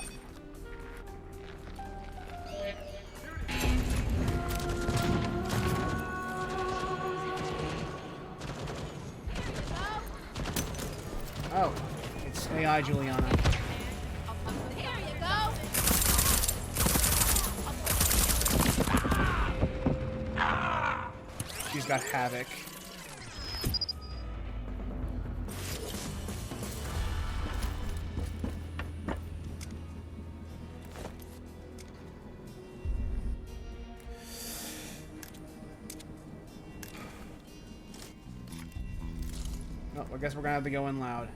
Oh, it's AI Juliana. Here you go. She's got Havoc. Oh, I guess we're gonna have to go in loud.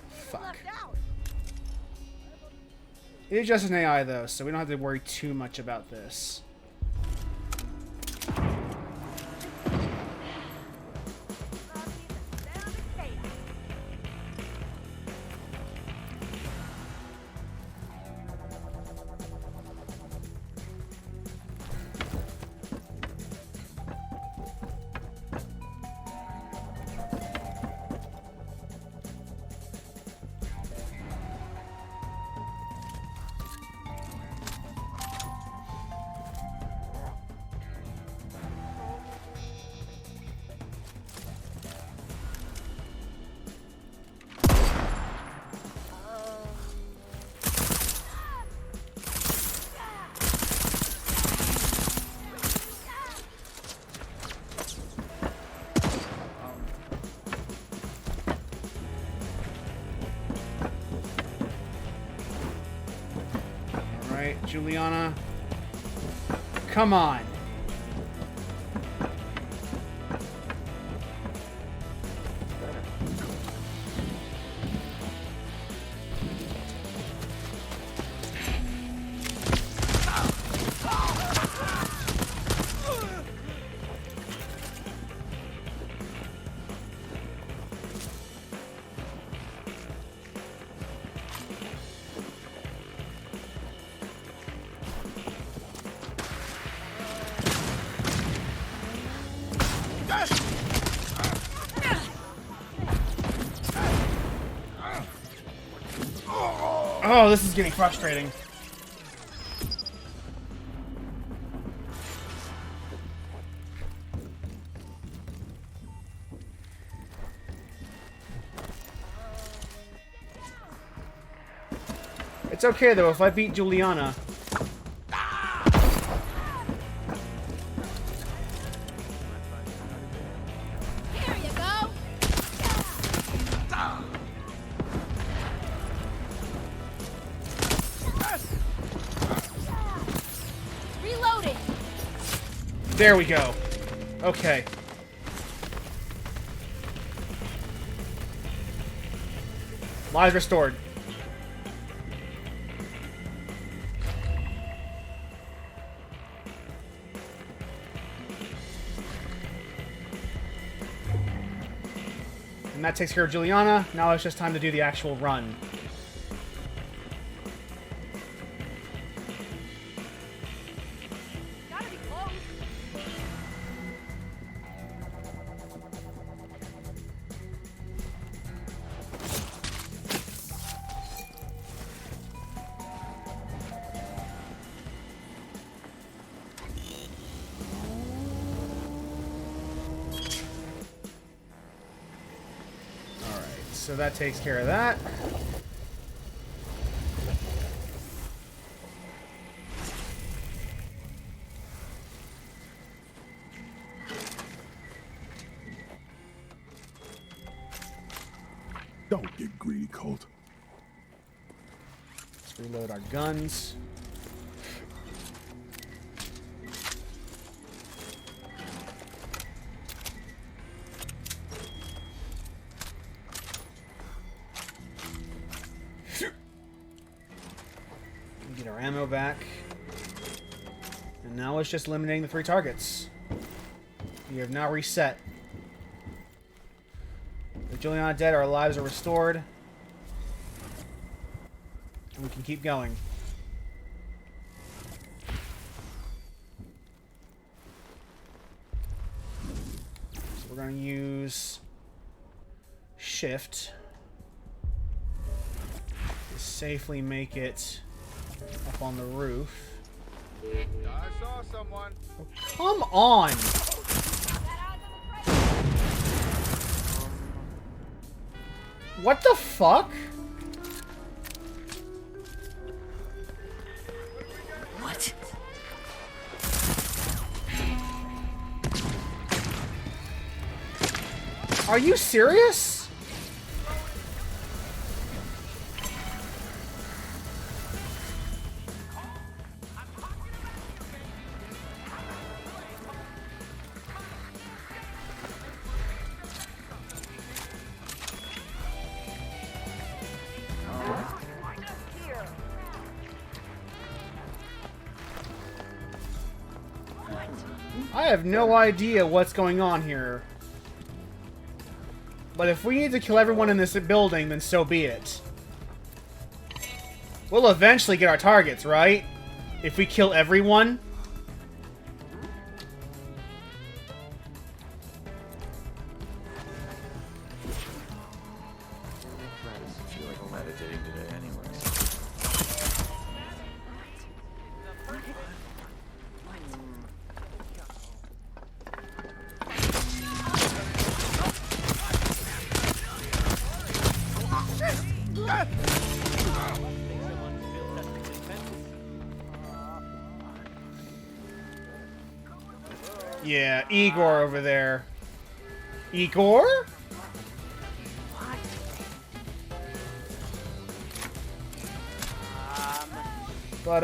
Fuck. It is just an AI though, so we don't have to worry too much about this. Alright, Juliana. Come on. Oh, this is getting frustrating. It's okay though, if I beat Juliana, There we go. Okay. Lives restored. And that takes care of Juliana. Now it's just time to do the actual run. Gotta be close. So that takes care of that. Don't get greedy, Colt. Let's reload our guns. Get our ammo back. And now it's just eliminating the 3 targets. We have now reset. With Juliana dead, our lives are restored. And we can keep going. So we're going to use Shift to safely make it up on the roof. I saw someone. Oh, come on! What the fuck? What? Are you serious? I have no idea what's going on here. But if we need to kill everyone in this building, then so be it. We'll eventually get our targets, right? If we kill everyone. I feel like I'm meditating today anyways. Yeah, Igor over there. Igor? But,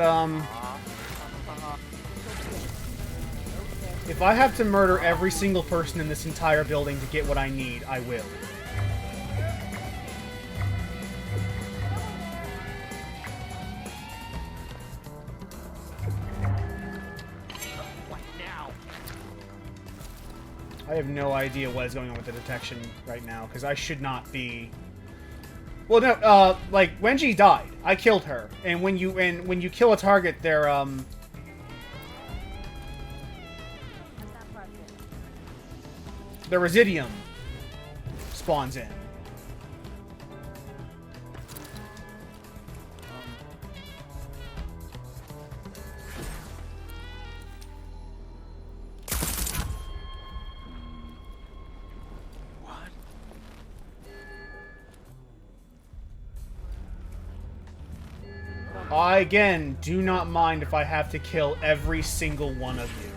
if I have to murder every single person in this entire building to get what I need, I will. I have no idea what is going on with the detection right now, because I should not be... Well, no, like, Wengie died. I killed her. And when you kill a target, their residium spawns in. I, again, do not mind if I have to kill every single one of you.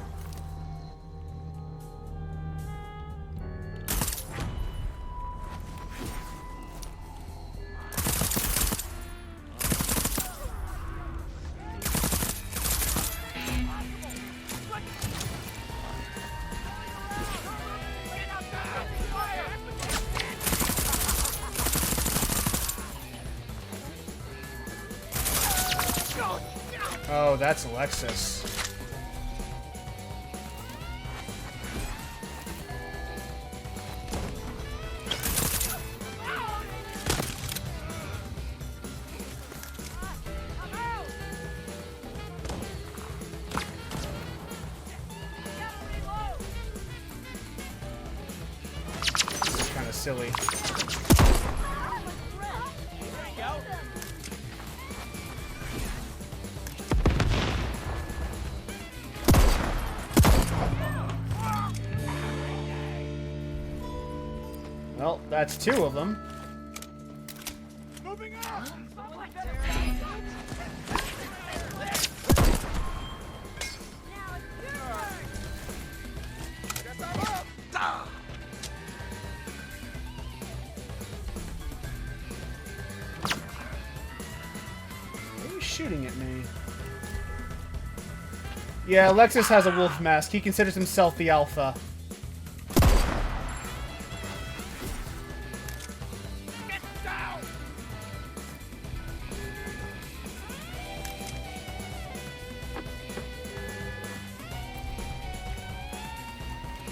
Oh, that's Alexis. Kind of silly. Well, that's two of them. Moving up! Who is shooting at me? Yeah, Alexis has a wolf mask. He considers himself the alpha.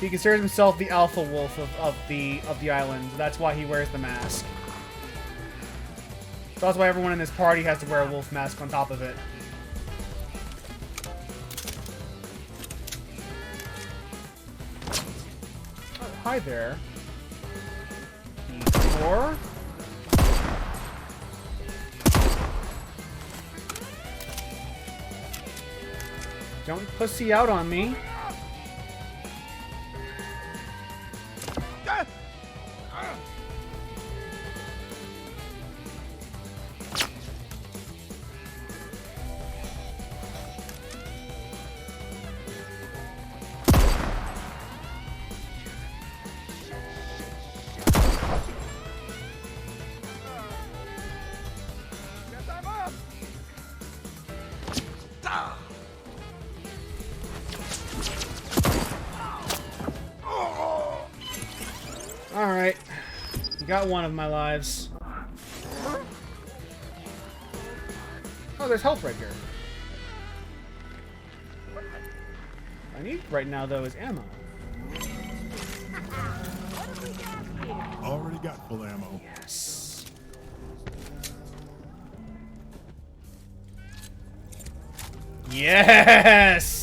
He considers himself the alpha wolf of the island. That's why he wears the mask. So that's why everyone in this party has to wear a wolf mask on top of it. Oh, hi there. Igor? Don't pussy out on me. Alright. You got one of my lives. Oh, there's health right here. What I need right now, though, is ammo. Already got full ammo. Yes. Yes!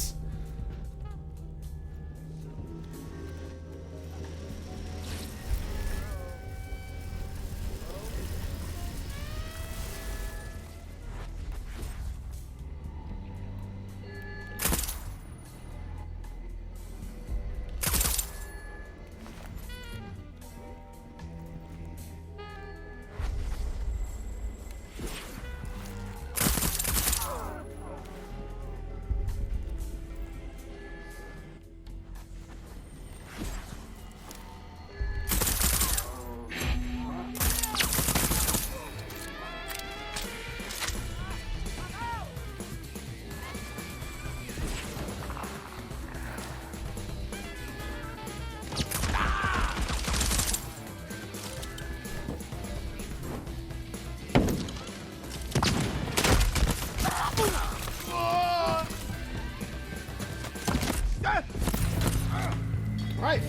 Right.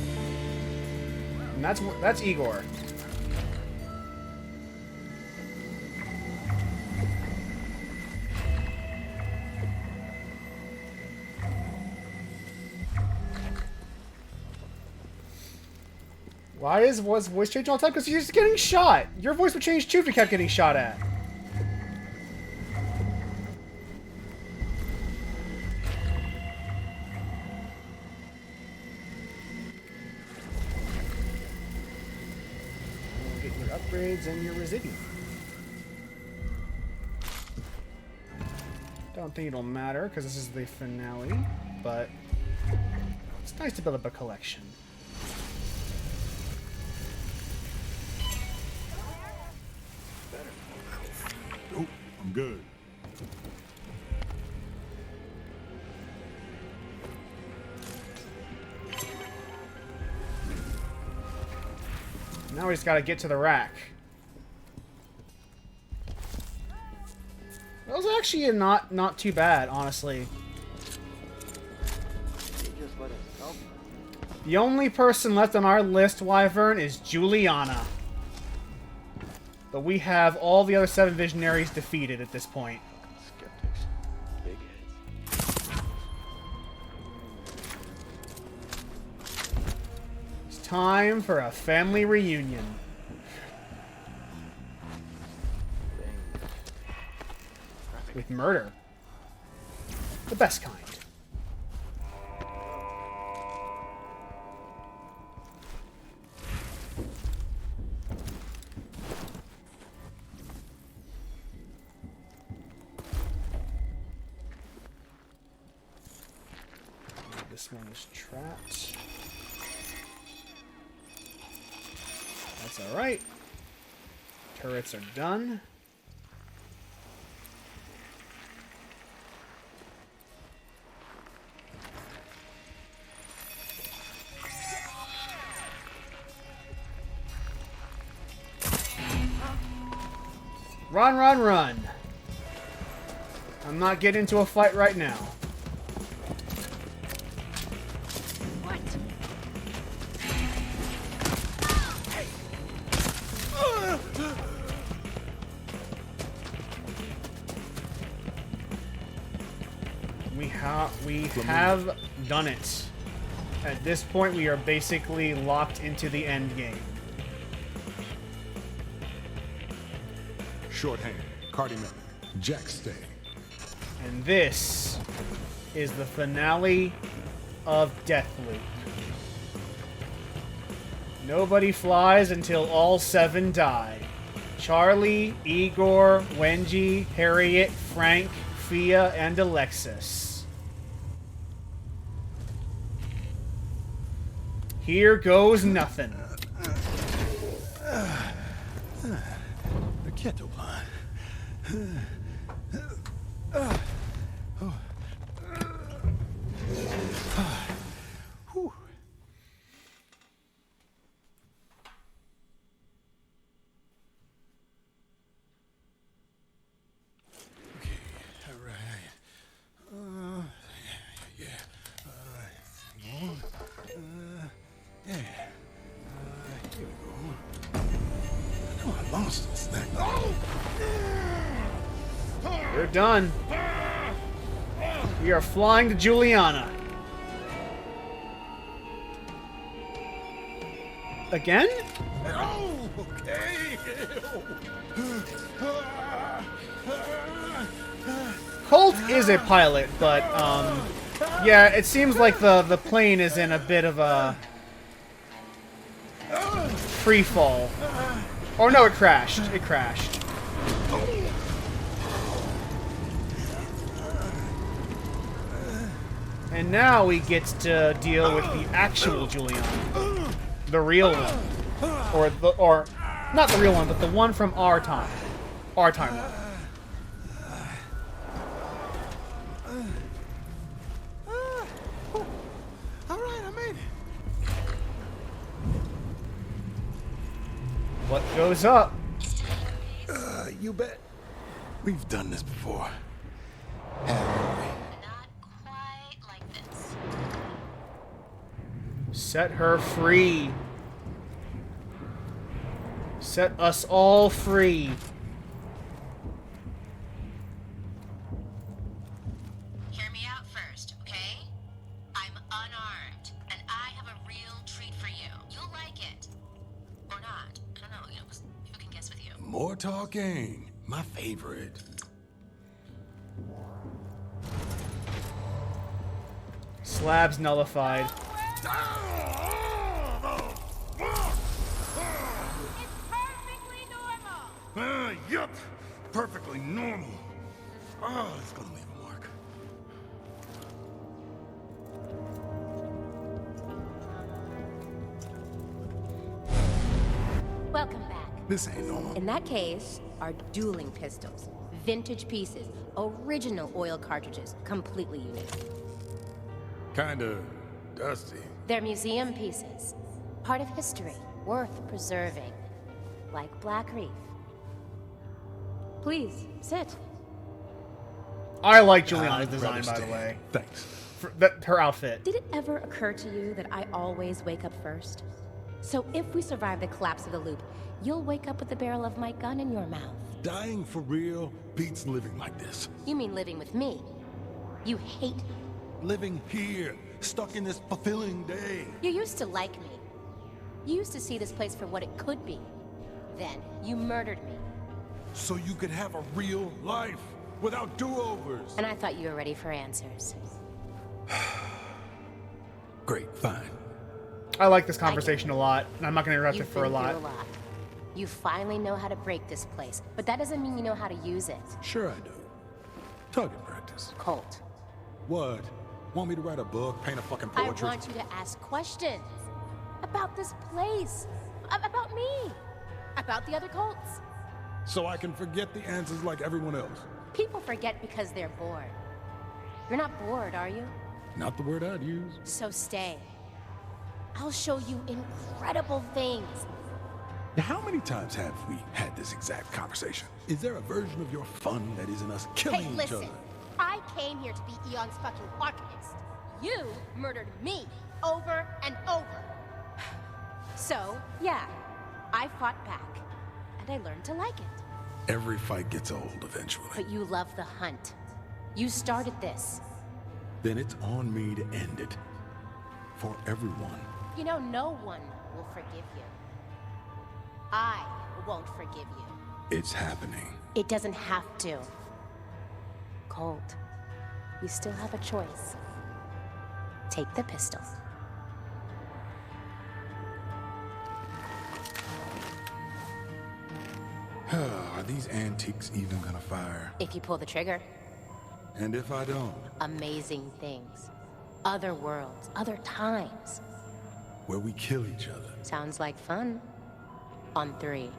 And that's Igor. Why was voice change all the time? Because you're just getting shot. Your voice would change too if you kept getting shot at. Get your upgrades and your residuum. Don't think it'll matter because this is the finale, but it's nice to build up a collection. Oh, I'm good. Now we just gotta get to the rack. That was actually not too bad, honestly. They just let us help. The only person left on our list, Wyvern, is Juliana. But we have all the other 7 visionaries defeated at this point. Skeptics. Big heads. It's time for a family reunion. With murder. The best kind. This one is trapped. That's alright. Turrets are done. Run, run, run. I'm not getting into a fight right now. What? We have done it. At this point, we are basically locked into the end game. Shorthand, Cardinal, Jack Stay. And this is the finale of Deathloop. Nobody flies until all 7 die. Charlie, Igor, Wengie, Harriet, Frank, Fia, and Alexis. Here goes nothing. The kettle line. We're done. We are flying to Juliana. Again? Oh, okay. Colt is a pilot, but yeah, it seems like the plane is in a bit of a free fall. Or no, it crashed. It crashed. And now we get to deal with the actual Juliana. The real one. Or not the real one, but the one from our time. Our timeline. Alright, I made it. What goes up? You bet. We've done this before. Not quite like this. Set her free. Set us all free. Hear me out first, okay? I'm unarmed, and I have a real treat for you. You'll like it. Or not. I don't know, who can guess with you? More talking. My favorite. Slabs nullified. It's perfectly normal. Yup. Perfectly normal. Oh, it's gonna leave a mark. Welcome back. This ain't normal. In that case, are dueling pistols, vintage pieces, original oil cartridges, completely unique. Kinda dusty. They're museum pieces, part of history, worth preserving, like Black Reef. Please, sit. I like Juliana's I'd design, rather by the stay. way. Thanks. For that, her outfit. Did it ever occur to you that I always wake up first? So if we survive the collapse of the loop, you'll wake up with the barrel of my gun in your mouth. Dying for real beats living like this. You mean living with me? You hate me. Living here, stuck in this fulfilling day. You used to like me. You used to see this place for what it could be. Then you murdered me. So you could have a real life without do-overs. And I thought you were ready for answers. Great, fine. I like this conversation a lot, and I'm not going to interrupt it You've for a been lot. through a lot. You finally know how to break this place, but that doesn't mean you know how to use it. Sure I do. Target practice. Colt. What? Want me to write a book, paint a fucking I portrait? want you to ask questions. About this place. About me. About the other Colts. So I can forget the answers like everyone else. People forget because they're bored. You're not bored, are you? Not the word I'd use. So stay. I'll show you incredible things. How many times have we had this exact conversation? Is there a version of your fun that isn't us killing Hey, each listen. other? I came here to be Eon's fucking archivist. You murdered me over and over. So, yeah, I fought back, and I learned to like it. Every fight gets old eventually. But you love the hunt. You started this. Then it's on me to end it. For everyone. You know, no one will forgive you. I won't forgive you. It's happening. It doesn't have to. Colt, you still have a choice. Take the pistol. Are these antiques even gonna fire? If you pull the trigger. And if I don't? Amazing things. Other worlds, other times. Where we kill each other. Sounds like fun. On 3.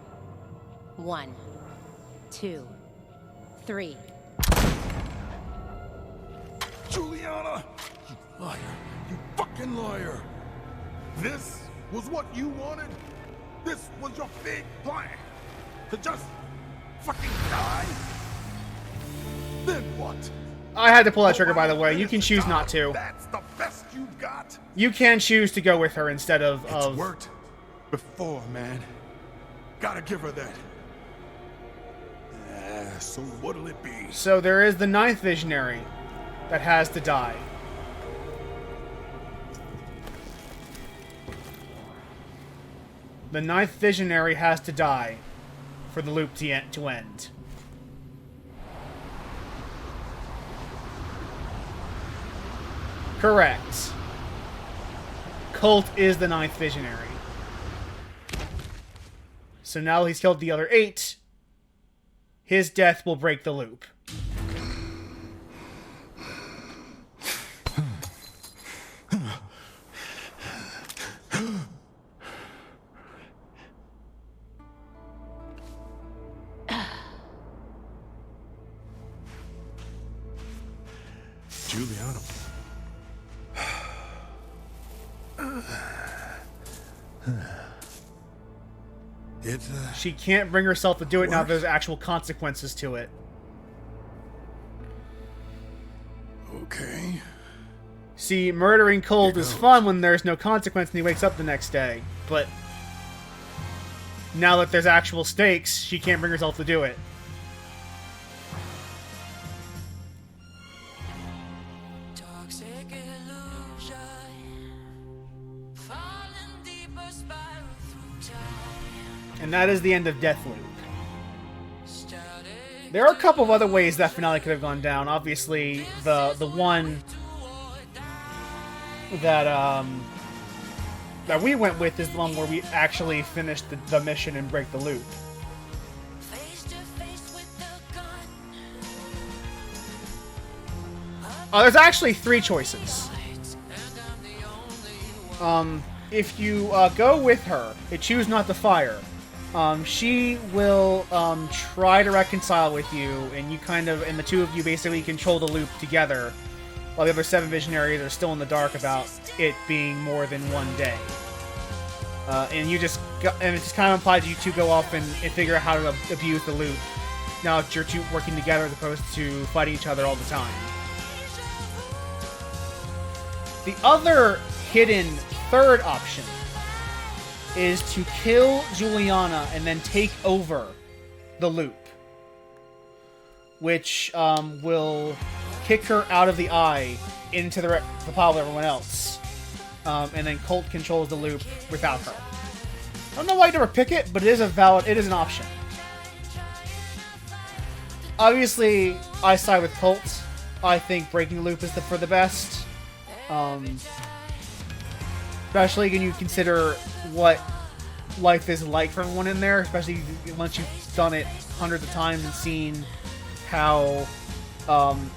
1, 2, 3. Juliana! You liar. You fucking liar! This was what you wanted? This was your big plan? To just fucking die? Then what? I had to pull that trigger, by the way. You can choose not to. That's the best you got? You can choose to go with her instead of... It's worked before, man. Gotta give her that. So what'll it be? So there is the 9th visionary that has to die. The 9th visionary has to die for the loop to end. Correct. Colt is the 9th visionary. So now he's killed the other 8. His death will break the loop. Juliana. She can't bring herself to do it now. There's actual consequences to it. Okay. See, murdering Colt is fun when there's no consequence and he wakes up the next day. But now that there's actual stakes, she can't bring herself to do it. And that is the end of Deathloop. There are a couple of other ways that finale could have gone down. Obviously, the one that that we went with is the one where we actually finish the mission and break the loop. There's actually 3 choices. If you go with her and choose not to fire, she will try to reconcile with you, and you kind of, and the two of you basically control the loop together, while the other 7 visionaries are still in the dark about it being more than one day. And it just kind of implies you two go off and figure out how to abuse the loop now that you're two working together as opposed to fighting each other all the time. The other hidden third option is to kill Juliana and then take over the loop, which will kick her out of the eye into the pile of everyone else, and then Colt controls the loop without her. I don't know why you never pick it, but it is an option. Obviously, I side with Colt. I think breaking the loop is for the best. Especially when you consider what life is like for everyone in there, especially once you've done it hundreds of times and seen how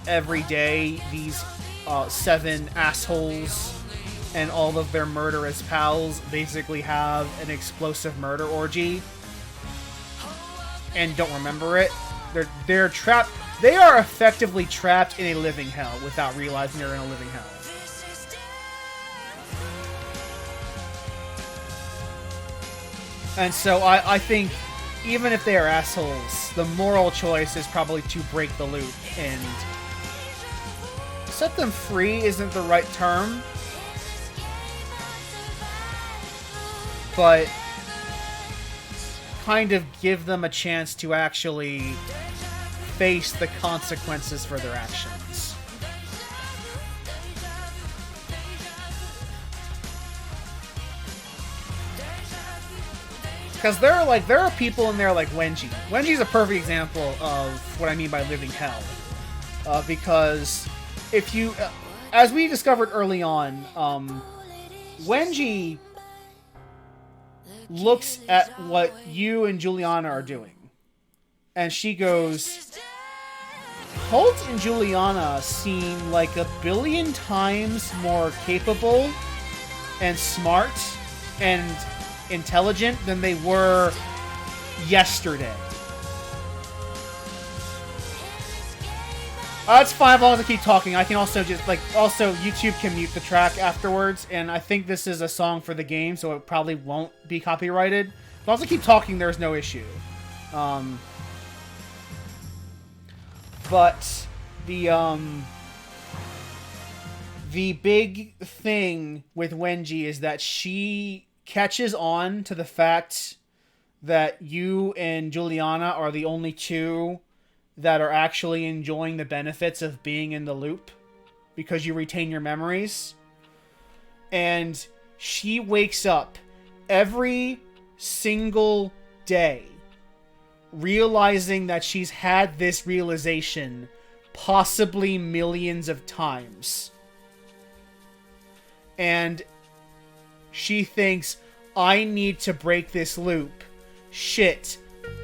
every day these 7 assholes and all of their murderous pals basically have an explosive murder orgy and don't remember it. They're trapped. They are effectively trapped in a living hell without realizing they're in a living hell. And so I think even if they are assholes, the moral choice is probably to break the loop, and set them free isn't the right term, but kind of give them a chance to actually face the consequences for their actions. Because there are people in there like Wengie. Wengie's a perfect example of what I mean by living hell. Because if you, as we discovered early on, Wengie looks at what you and Juliana are doing, and she goes, Colt and Juliana seem like a billion times more capable and smart and intelligent than they were yesterday. It's fine as long as I keep talking. I can also also YouTube can mute the track afterwards, and I think this is a song for the game, so it probably won't be copyrighted. As long as I keep talking, there's no issue. But the big thing with Wengie is that she catches on to the fact that you and Juliana are the only two that are actually enjoying the benefits of being in the loop because you retain your memories. And she wakes up every single day realizing that she's had this realization possibly millions of times. And she thinks, I need to break this loop. Shit,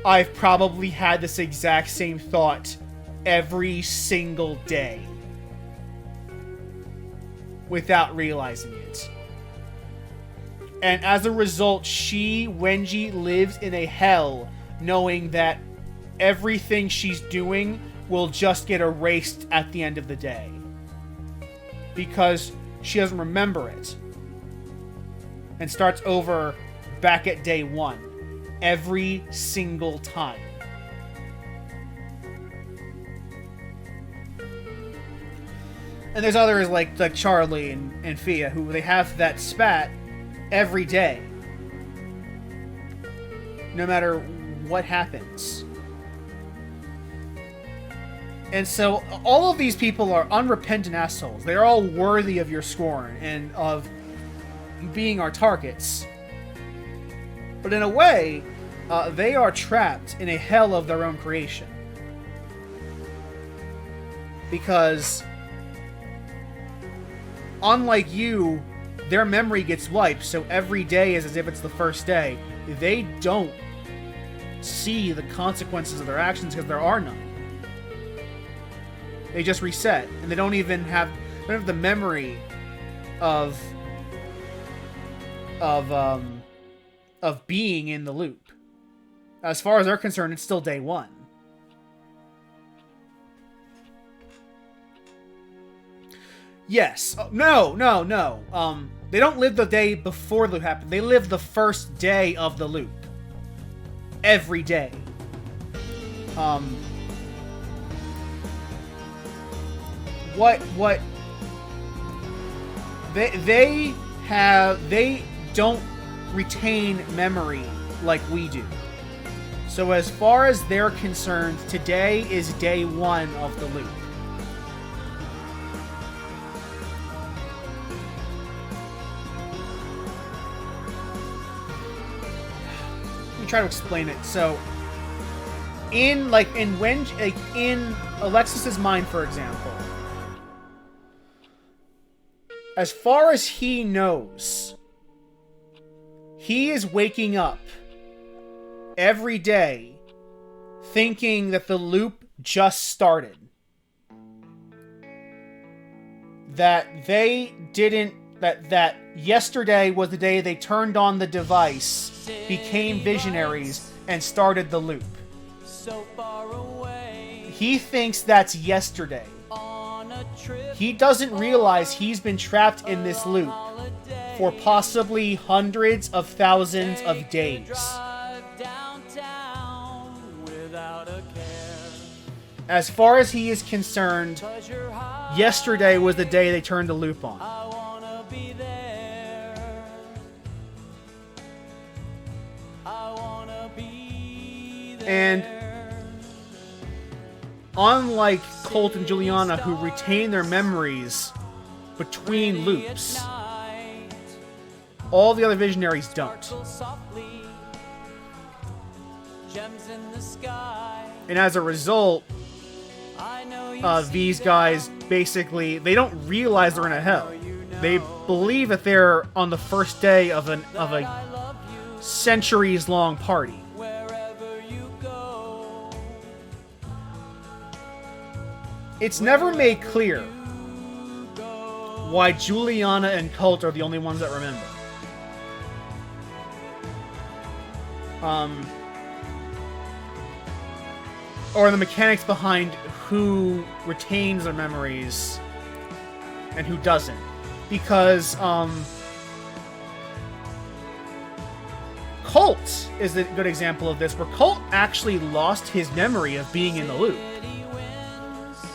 I've probably had this exact same thought every single day without realizing it. And as a result, Wengie, lives in a hell knowing that everything she's doing will just get erased at the end of the day. Because she doesn't remember it. And starts over back at day 1. Every single time. And there's others like Charlie and Fia who they have that spat every day. No matter what happens. And so all of these people are unrepentant assholes. They're all worthy of your scorn and of being our targets. But in a way, they are trapped in a hell of their own creation. Because, unlike you, their memory gets wiped, so every day is as if it's the first day. They don't see the consequences of their actions because there are none. They just reset, and they don't even have the memory of being in the loop. As far as they're concerned, it's still day 1. Yes. No. They don't live the day before the loop happened. They live the first day of the loop. Every day. what they don't retain memory like we do. So as far as they're concerned, today is day 1 of the loop. Let me try to explain it. So in Alexis's mind, for example, as far as he knows, he is waking up every day thinking that the loop just started. That yesterday was the day they turned on the device, became visionaries, and started the loop. He thinks that's yesterday. He doesn't realize he's been trapped in this loop for possibly hundreds of thousands of days. As far as he is concerned, yesterday was the day they turned the loop on. And unlike Colt and Juliana, who retain their memories between loops, all the other visionaries don't. And as a result, these guys basically, they don't realize they're in a hell. They believe that they're on the first day of a centuries-long party. It's never made clear why Juliana and Colt are the only ones that remember. Or the mechanics behind who retains their memories and who doesn't. Because, Colt is a good example of this, where Colt actually lost his memory of being in the loop.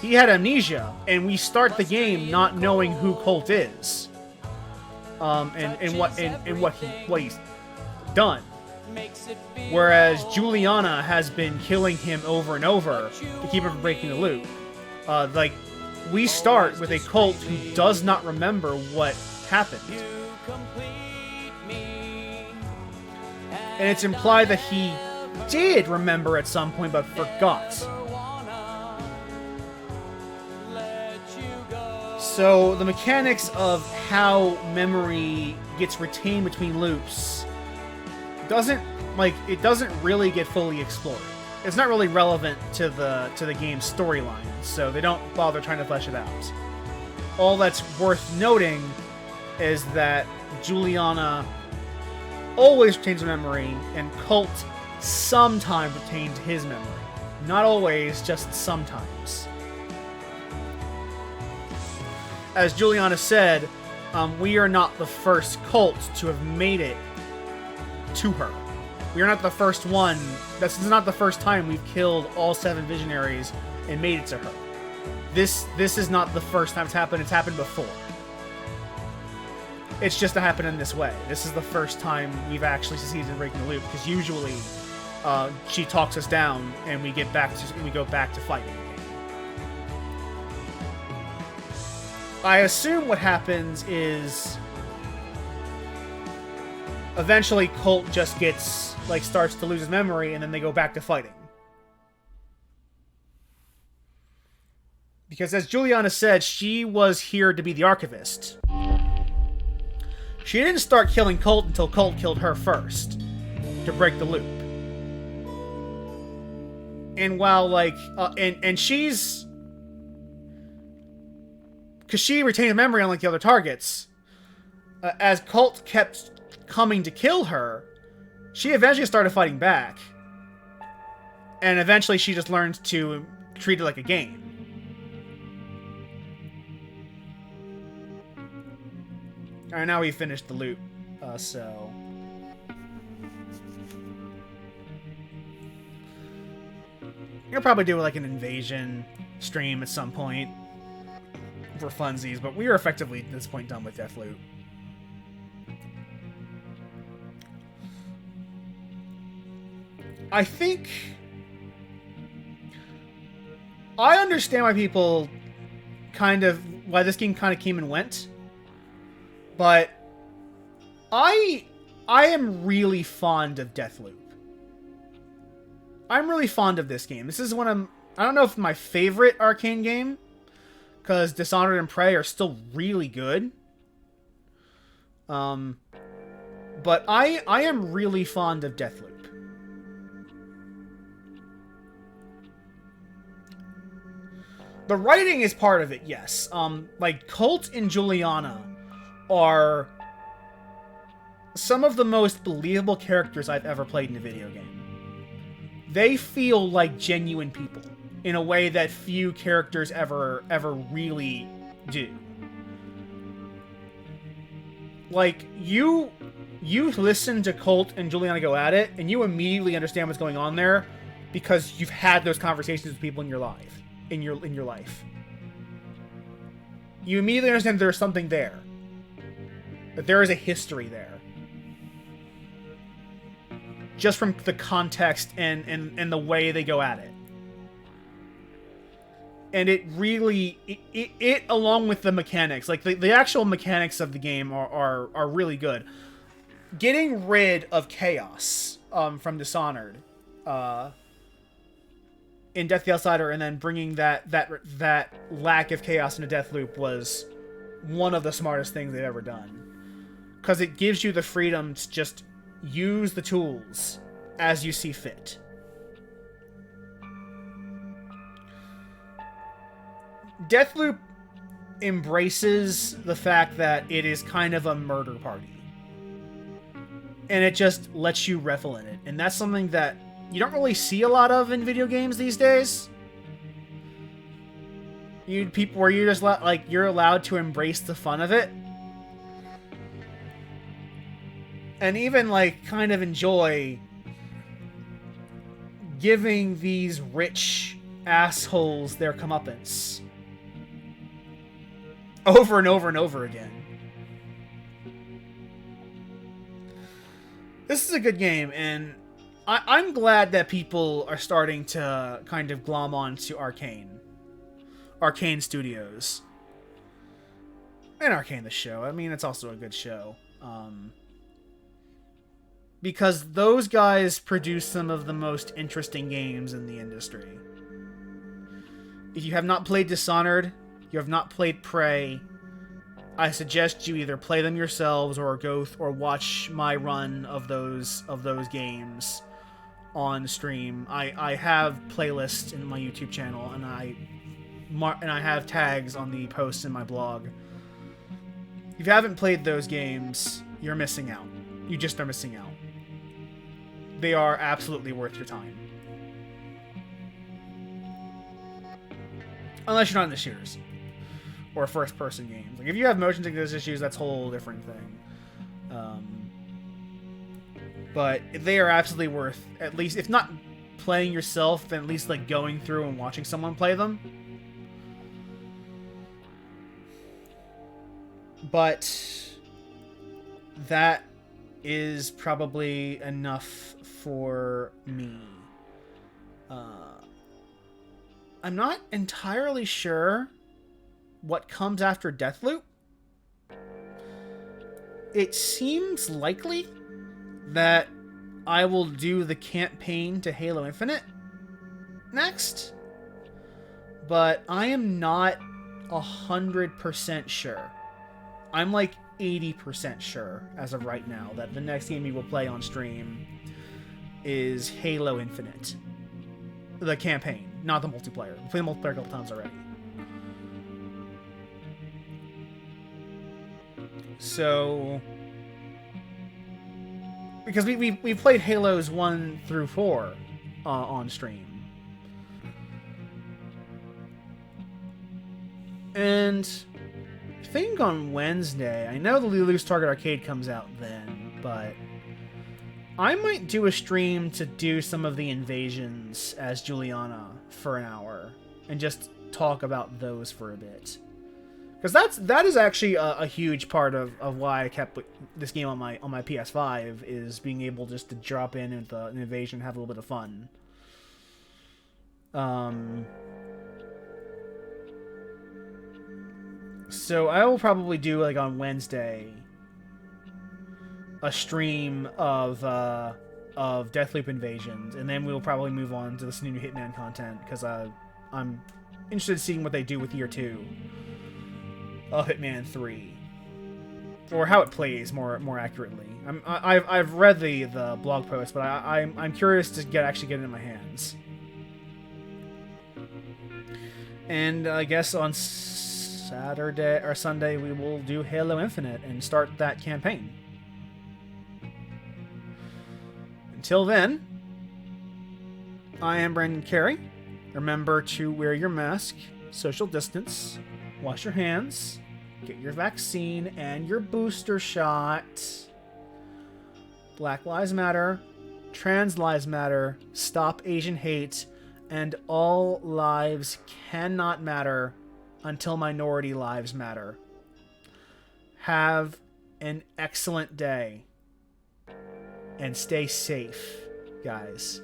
He had amnesia, and we start the game not knowing who Colt is, and what he's done. Whereas Juliana has been killing him over and over to keep him from breaking the loop. We start with a Colt who does not remember what happened. And it's implied that he did remember at some point, but forgot. So the mechanics of how memory gets retained between loops doesn't really get fully explored. It's not really relevant to the game's storyline, so they don't bother trying to flesh it out. All that's worth noting is that Juliana always retains her memory, and Colt sometimes retains his memory. Not always, just sometimes. As Juliana said, we are not the first Colt to have made it to her. We are not the first one. This is not the first time we've killed all 7 visionaries and made it to her. This is not the first time it's happened. It's happened before. It's just to happen in this way. This is the first time we've actually succeeded in breaking the loop, because usually she talks us down and we go back to fighting again. I assume what happens is eventually Colt just starts to lose his memory, and then they go back to fighting. Because as Juliana said, she was here to be the archivist. She didn't start killing Colt until Colt killed her first, to break the loop. And while, and she's... because she retained memory unlike the other targets, as Colt kept coming to kill her, she eventually started fighting back. And eventually she just learned to treat it like a game. Alright, now we finished the loop, so... You'll probably do an invasion stream at some point. for funsies, but we are effectively at this point done with Deathloop. I think I understand why people why this game kind of came and went, but I am really fond of Deathloop. I'm really fond of this game. This is I don't know if my favorite Arcane game, because Dishonored and Prey are still really good. But I am really fond of Deathloop. The writing is part of it, yes. Like, Colt and Juliana are some of the most believable characters I've ever played in a video game. They feel like genuine people in a way that few characters ever really do. Like, you listen to Colt and Juliana go at it, and you immediately understand what's going on there because you've had those conversations with people in your life. In your life. You immediately understand there's something there. That there is a history there. Just from the context and the way they go at it. And it really it along with the mechanics, like the actual mechanics of the game are really good. Getting rid of chaos from Dishonored in Death the Outsider, and then bringing that lack of chaos into Deathloop was one of the smartest things they've ever done. Because it gives you the freedom to just use the tools as you see fit. Deathloop embraces the fact that it is kind of a murder party. And it just lets you revel in it. And that's something that you don't really see a lot of in video games these days. People where you're just you're allowed to embrace the fun of it. And even kind of enjoy giving these rich assholes their comeuppance. Over and over and over again. This is a good game, and I'm glad that people are starting to kind of glom on to Arcane Studios. And Arcane the show. I mean, it's also a good show. Because those guys produce some of the most interesting games in the industry. If you have not played Dishonored, you have not played Prey, I suggest you either play them yourselves or watch my run of those games on stream. I have playlists in my YouTube channel, and I have tags on the posts in my blog. If you haven't played those games, you're missing out. You just are missing out. They are absolutely worth your time. Unless you're not in the shooters. Or first-person games. Like, if you have motion sickness issues, that's a whole different thing. But they are absolutely worth, at least, if not playing yourself, then at least, going through and watching someone play them. But that is probably enough for me. I'm not entirely sure what comes after Deathloop. It seems likely that I will do the campaign to Halo Infinite next, but I am not 100% sure. I'm 80% sure as of right now that the next game we will play on stream is Halo Infinite. The campaign, not the multiplayer. We played the multiplayer a couple times already. So, because we played Halos 1 through 4 on stream. And I think on Wednesday, I know the Lulu's Target Arcade comes out then, but I might do a stream to do some of the invasions as Juliana for an hour and just talk about those for a bit. Because that is actually a huge part of why I kept this game on my PS5, is being able just to drop in with an invasion and have a little bit of fun. So I will probably do, like, on Wednesday, a stream of Deathloop Invasions, and then we'll probably move on to this new Hitman content, because I'm interested in seeing what they do with Year 2 of Hitman 3, or how it plays more accurately. I've read the blog post, but I'm curious to actually get it in my hands. And I guess on Saturday or Sunday we will do Halo Infinite and start that campaign. Until then, I am Brandon Carey. Remember to wear your mask, social distance, wash your hands, get your vaccine and your booster shot. Black Lives Matter, Trans Lives Matter, Stop Asian Hate, and all lives cannot matter until minority lives matter. Have an excellent day. And stay safe, guys.